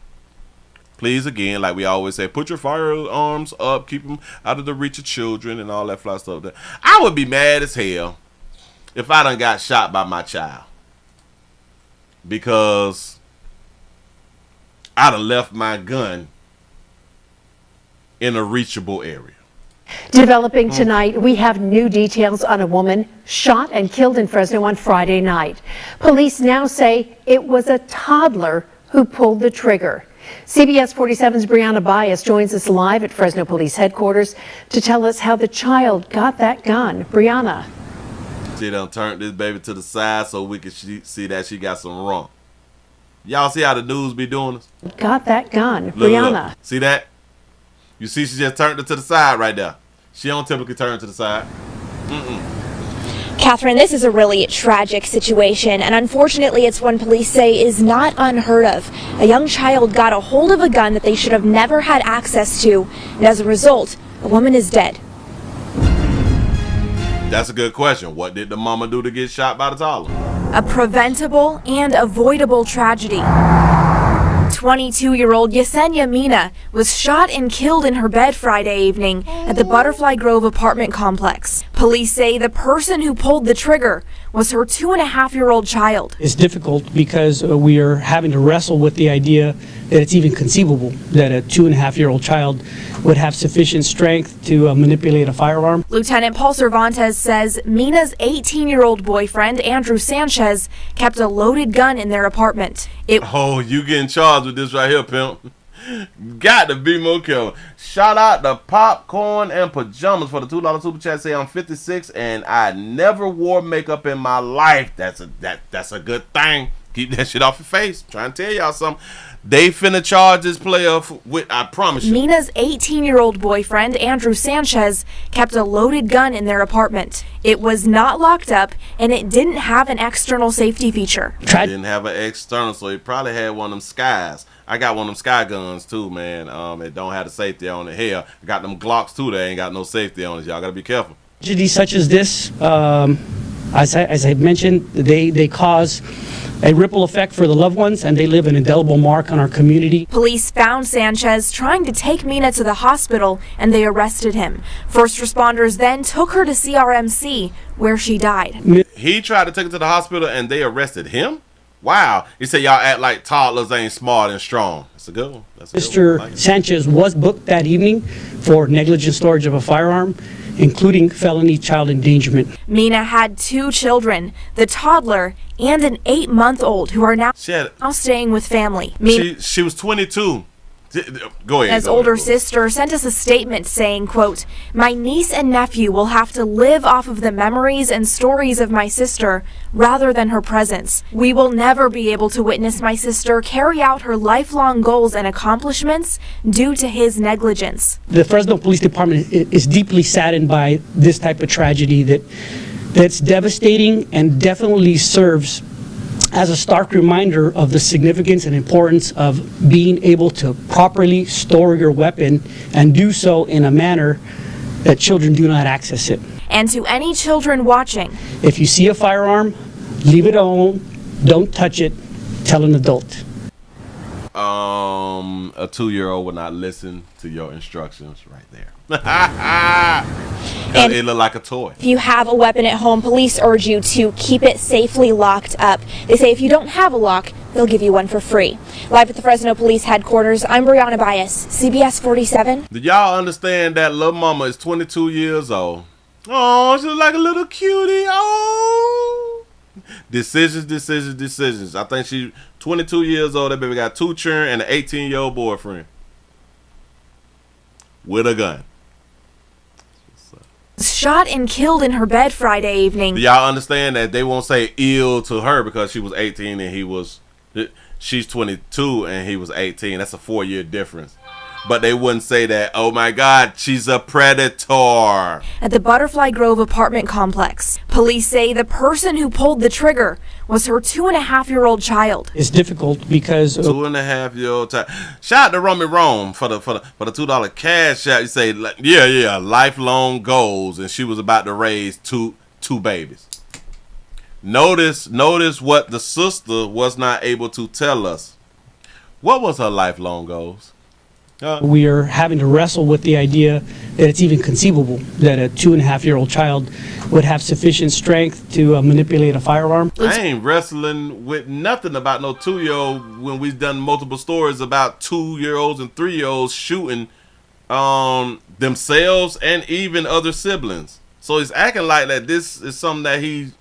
please, again, like we always say, put your firearms up, keep them out of the reach of children and all that fly stuff. I would be mad as hell if I done got shot by my child because I done left my gun in a reachable area. Developing tonight, we have new details on a woman shot and killed in Fresno on Friday night. Police now say it was a toddler who pulled the trigger. CBS 47's Brianna Bias joins us live at Fresno Police Headquarters to tell us how the child got that gun. Brianna. She done turned this baby to the side so we can see that she got some wrong. Y'all see how the news be doing us? Got that gun. Look, Brianna. look. See that? You see she just turned it to the side right there. She don't typically turn to the side. Catherine, this is a really tragic situation, and unfortunately it's one police say is not unheard of. A young child got a hold of a gun that they should have never had access to, and as a result, a woman is dead. That's a good question. What did the mama do to get shot by the toddler? A preventable and avoidable tragedy. 22-year-old Yesenia Mina was shot and killed in her bed Friday evening at the Butterfly Grove apartment complex. Police say the person who pulled the trigger was her 2.5-year-old child. It's difficult because we are having to wrestle with the idea that it's even conceivable that a 2.5-year-old child would have sufficient strength to manipulate a firearm. Lieutenant Paul Cervantes says Mina's 18-year-old boyfriend, Andrew Sanchez, kept a loaded gun in their apartment. Oh, you getting charged with this right here, pimp. Got to be more careful. Shout out to Popcorn and Pajamas for the $2 super chat. Say I'm 56 and I never wore makeup in my life. That's a good thing. Keep that shit off your face. Trying to tell y'all something. They finna charge this player with, I promise you. Mina's 18-year-old boyfriend, Andrew Sanchez, kept a loaded gun in their apartment. It was not locked up, and it didn't have an external safety feature. Didn't have an external, so he probably had one of them Skies. I got one of them Sky guns too, man. It don't have the safety on it. Hell, I got them Glocks too. They ain't got no safety on it. Y'all gotta be careful. Tragedies such as this, as I mentioned, they cause a ripple effect for the loved ones, and they leave an indelible mark on our community. Police found Sanchez trying to take Mina to the hospital, and they arrested him. First responders then took her to CRMC, where she died. He tried to take her to the hospital, and they arrested him? Wow. He said y'all act like toddlers ain't smart and strong. That's a good one. Mr. Sanchez was booked that evening for negligent storage of a firearm, including felony child endangerment. Mina had 2 children, the toddler and an 8-month-old, who are now staying with family. She was 22. Go ahead. His older sister sent us a statement saying, quote, "My niece and nephew will have to live off of the memories and stories of my sister rather than her presence. We will never be able to witness my sister carry out her lifelong goals and accomplishments due to his negligence." The Fresno Police Department is deeply saddened by this type of tragedy that's devastating and definitely serves as a stark reminder of the significance and importance of being able to properly store your weapon and do so in a manner that children do not access it. And to any children watching, if you see a firearm, leave it alone, don't touch it, tell an adult. A 2-year-old will not listen to your instructions right there. And it looked like a toy. if you have a weapon at home, police urge you to keep it safely locked up. They say if you don't have a lock, they'll give you one for free. Live at the Fresno Police Headquarters, I'm Brianna Bias, CBS 47. Did y'all understand that little mama is 22 years old? Oh, she look like a little cutie. Oh. Decisions. I think she's 22 years old. That baby got 2 children and an 18-year-old boyfriend with a gun. Shot and killed in her bed Friday evening. Do y'all understand that they won't say ill to her because she was 18 and she's 22 and he was 18. That's a 4-year difference. But they wouldn't say that, oh my God, she's a predator. At the Butterfly Grove apartment complex, police say the person who pulled the trigger was her 2.5-year-old child. It's difficult because 2.5-year-old child. Shout out to Romy Rome for the $2 cash out. You say, yeah, lifelong goals, and she was about to raise two babies. Notice what the sister was not able to tell us. What was her lifelong goals? we are having to wrestle with the idea that it's even conceivable that a 2.5-year-old child would have sufficient strength to manipulate a firearm. I ain't wrestling with nothing about no 2-year-old when we've done multiple stories about 2-year-olds and 3-year-olds shooting themselves and even other siblings. So he's acting like that this is something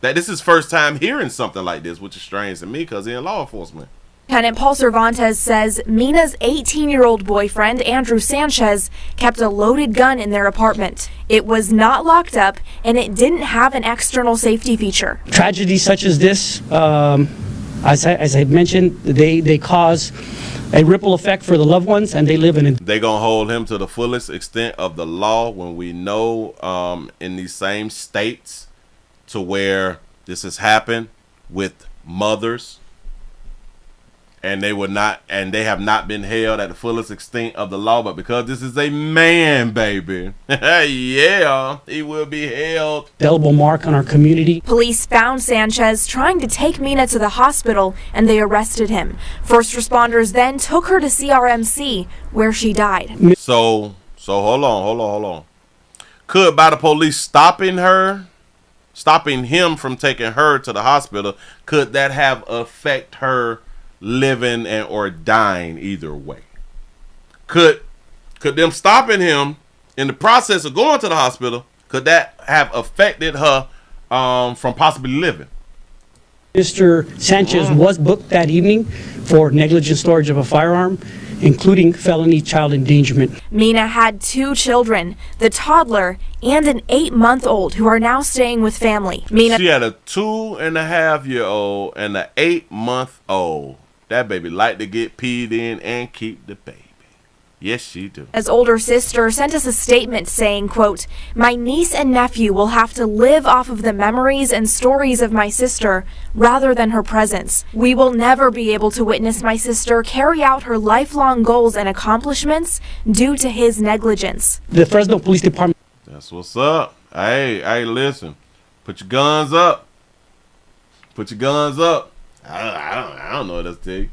that this is first time hearing something like this, which is strange to me because he's in law enforcement. Lieutenant Paul Cervantes says Mina's 18-year-old boyfriend, Andrew Sanchez, kept a loaded gun in their apartment. It was not locked up, and it didn't have an external safety feature. Tragedies such as this, as I mentioned, they cause a ripple effect for the loved ones, and they live in it. They're going to hold him to the fullest extent of the law when we know in these same states to where this has happened with mothers, and they have not been held at the fullest extent of the law, but because this is a man, baby, yeah, he will be held. Indelible mark on our community. Police found Sanchez trying to take Mina to the hospital, and they arrested him. First responders then took her to CRMC, where she died. So hold on. Could by the police stopping him from taking her to the hospital, could that have affect her living and or dying either way? Could them stopping him in the process of going to the hospital, could that have affected her from possibly living? Mr. Sanchez was booked that evening for negligent storage of a firearm, including felony child endangerment. Mina had 2 children, the toddler and an 8-month-old, who are now staying with family. She had a 2.5-year-old and an 8-month-old. That baby like to get peed in and keep the baby. Yes, she do. His older sister sent us a statement saying, quote, "My niece and nephew will have to live off of the memories and stories of my sister rather than her presence. We will never be able to witness my sister carry out her lifelong goals and accomplishments due to his negligence." The Fresno Police Department. That's what's up. Hey, listen. Put your guns up. Put your guns up. I don't know what that's to you.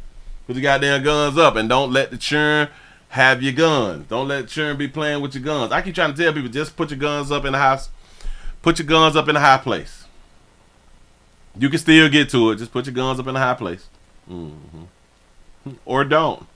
Put your goddamn guns up and don't let the children have your guns. Don't let the children be playing with your guns. I keep trying to tell people, just put your guns up in the house. Put your guns up in a high place. You can still get to it. Just put your guns up in a high place. Or don't.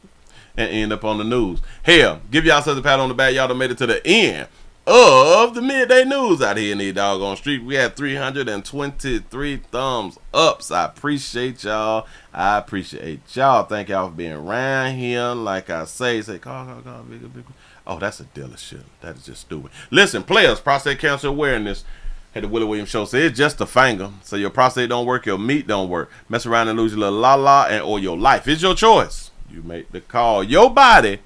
And end up on the news. Hell, give y'all such a pat on the back. Y'all done made it to the end of the midday news out here in the doggone street. We had 323 thumbs ups. I appreciate y'all. Thank y'all for being around here. Like I say call, bigger. Oh, that's a dealership. That is just stupid. Listen, players, prostate cancer awareness. Hey, the Willie Williams Show says it's just a finger. So your prostate don't work, your meat don't work. Mess around and lose your little la-la and or your life. It's your choice. You make the call. Your body,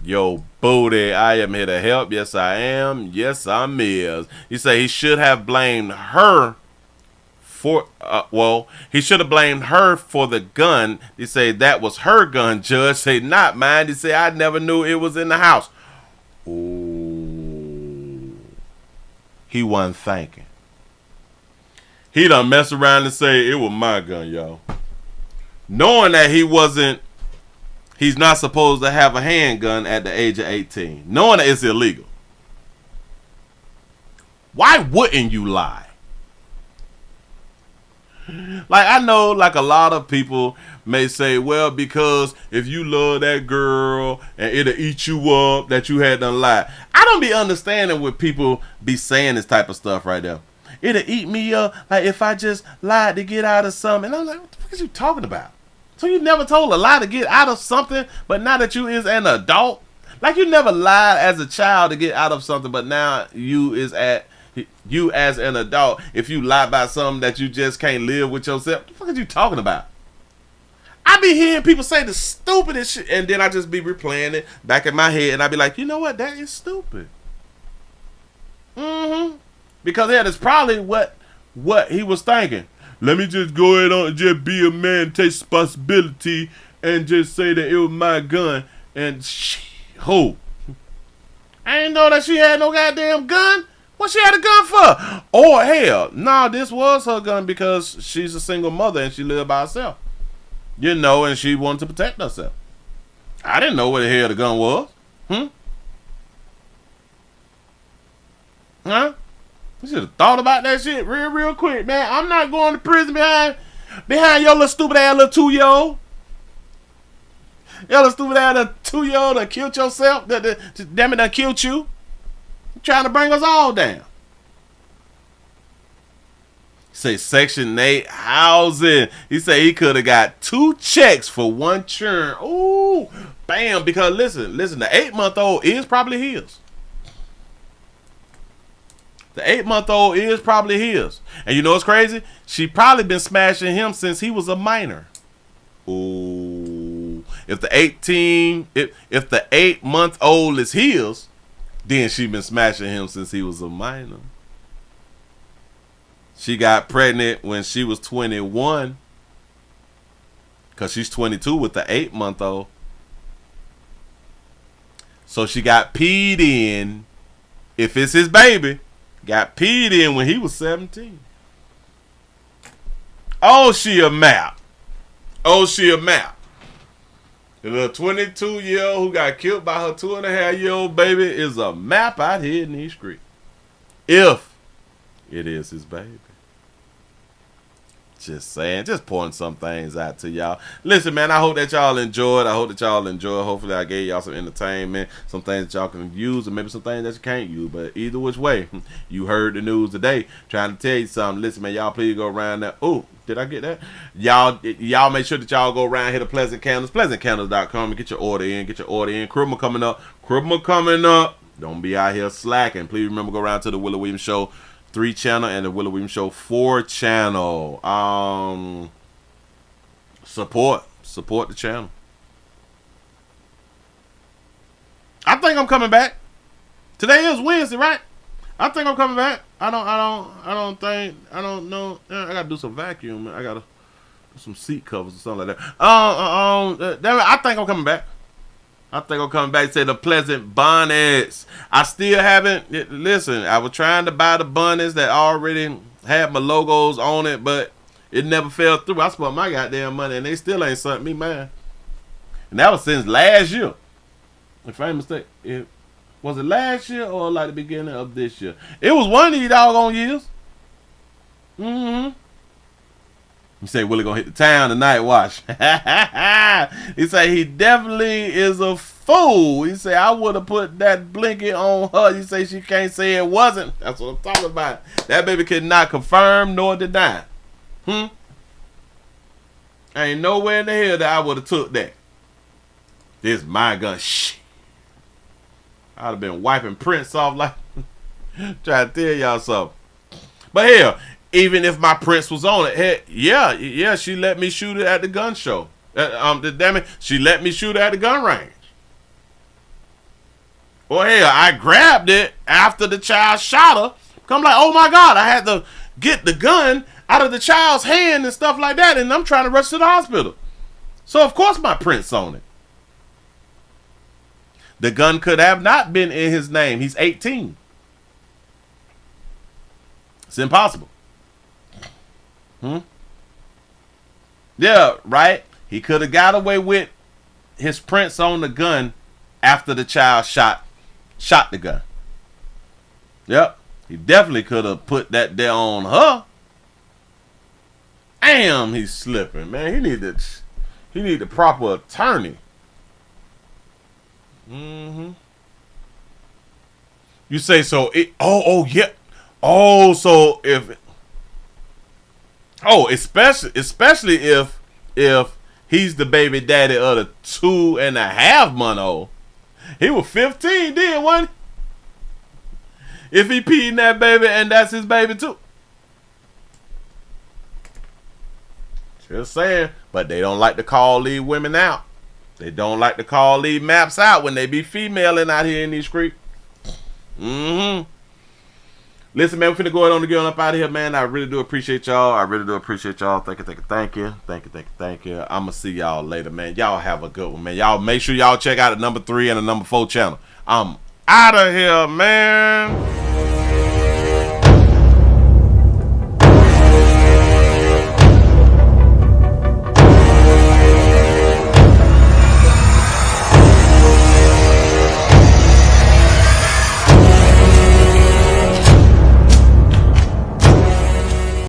your booty. I am here to help. Yes, I am. Yes, I'm is. He say he should have blamed her for, he should have blamed her for the gun. He say that was her gun, Judge. Say not mine. He say I never knew it was in the house. Ooh. He wasn't thinking. He done mess around and say it was my gun, y'all. Knowing that he's not supposed to have a handgun at the age of 18. Knowing that it's illegal. Why wouldn't you lie? Like, I know, like, a lot of people may say, well, because if you love that girl and it'll eat you up that you had done lie. I don't be understanding what people be saying this type of stuff right there. It'll eat me up like if I just lied to get out of something. And I'm like, what the fuck is you talking about? So you never told a lie to get out of something, but now that you is an adult? Like you never lied as a child to get out of something, but now you as an adult, if you lie about something that you just can't live with yourself, what the fuck are you talking about? I be hearing people say the stupidest shit, and then I just be replaying it back in my head, and I be like, you know what? That is stupid. Because that's probably what he was thinking. Let me just go ahead on and just be a man, take responsibility, and just say that it was my gun. And who? I didn't know that she had no goddamn gun. What she had a gun for? Or hell, nah, this was her gun because she's a single mother and she lived by herself. You know, and she wanted to protect herself. I didn't know what the hell the gun was. Huh? You should have thought about that shit real quick, man. I'm not going to prison behind your little stupid ass little 2-year-old. Your little stupid ass little 2-year-old that killed yourself. Damn it, that killed you. You're trying to bring us all down. Say Section 8 housing. He said he could have got 2 checks for 1 churn. Ooh, bam. Because listen, the 8-month-old is probably his. The 8-month-old is probably his. And you know what's crazy? She probably been smashing him since he was a minor. Ooh. If the 8-month-old is his, then she been smashing him since he was a minor. She got pregnant when she was 21. Because she's 22 with the 8-month-old. So she got peed in. If it's his baby. Got peed in when he was 17. Oh, she a map. The little 22-year-old who got killed by her 2.5-year-old baby is a map out here in these streets. If it is his baby. Just saying, just pointing some things out to y'all. Listen, man, I hope that y'all enjoyed. Hopefully I gave y'all some entertainment, some things that y'all can use, and maybe some things that you can't use. But either which way, you heard the news today. Trying to tell you something. Listen, man, y'all please go around there. Oh, did I get that? Y'all make sure that y'all go around here to Pleasant Candles, pleasantcandles.com, and get your order in. Christmas coming up. Don't be out here slacking. Please remember, go around to the Willie Williams Show 3 channel and the Willie Williams Show 4 channel. Support the channel. I think I'm coming back. Today is Wednesday, right? I think I'm coming back. I don't know. I gotta do some vacuum. I gotta do some seat covers or something like that. I think I'm coming back. Say the Pleasant Bonnets. I still haven't. Listen, I was trying to buy the bonnets that already had my logos on it, but it never fell through. I spent my goddamn money, and they still ain't sent me mine. And that was since last year. If I ain't mistaken, was it last year or like the beginning of this year? It was one of these doggone years. You say Willie gonna hit the town tonight, watch. He say he definitely is a fool. He said, I would have put that blanket on her. You say she can't say it wasn't. That's what I'm talking about. That baby could not confirm nor deny. Ain't nowhere in the hell that I would have took that. This is my gun. Shh. I'd have been wiping prints off like trying to tell y'all something. But hell, even if my prints was on it, heck, yeah, she let me shoot it at the gun show. Damn it, she let me shoot it at the gun range. Or hell, I grabbed it after the child shot her. I'm like, oh my God, I had to get the gun out of the child's hand and stuff like that, and I'm trying to rush to the hospital. So of course my print's on it. The gun could have not been in his name. He's 18. It's impossible. Yeah, right? He could have got away with his prints on the gun after the child shot the gun. Yep. He definitely could have put that there on her. Damn, he's slipping, man. He need the proper attorney. You say so? Yeah. Oh, so especially if he's the baby daddy of the 2.5-month-old. He was 15 then, wasn't he? If he peeing that baby and that's his baby too. Just saying. But they don't like to call these women out. They don't like to call these maps out when they be femaling out here in these streets. Listen, man, we're finna go ahead on to get on up out of here, man. I really do appreciate y'all. Thank you. I'ma see y'all later, man. Y'all have a good one, man. Y'all make sure y'all check out the number 3 and the number 4 channel. I'm out of here, man.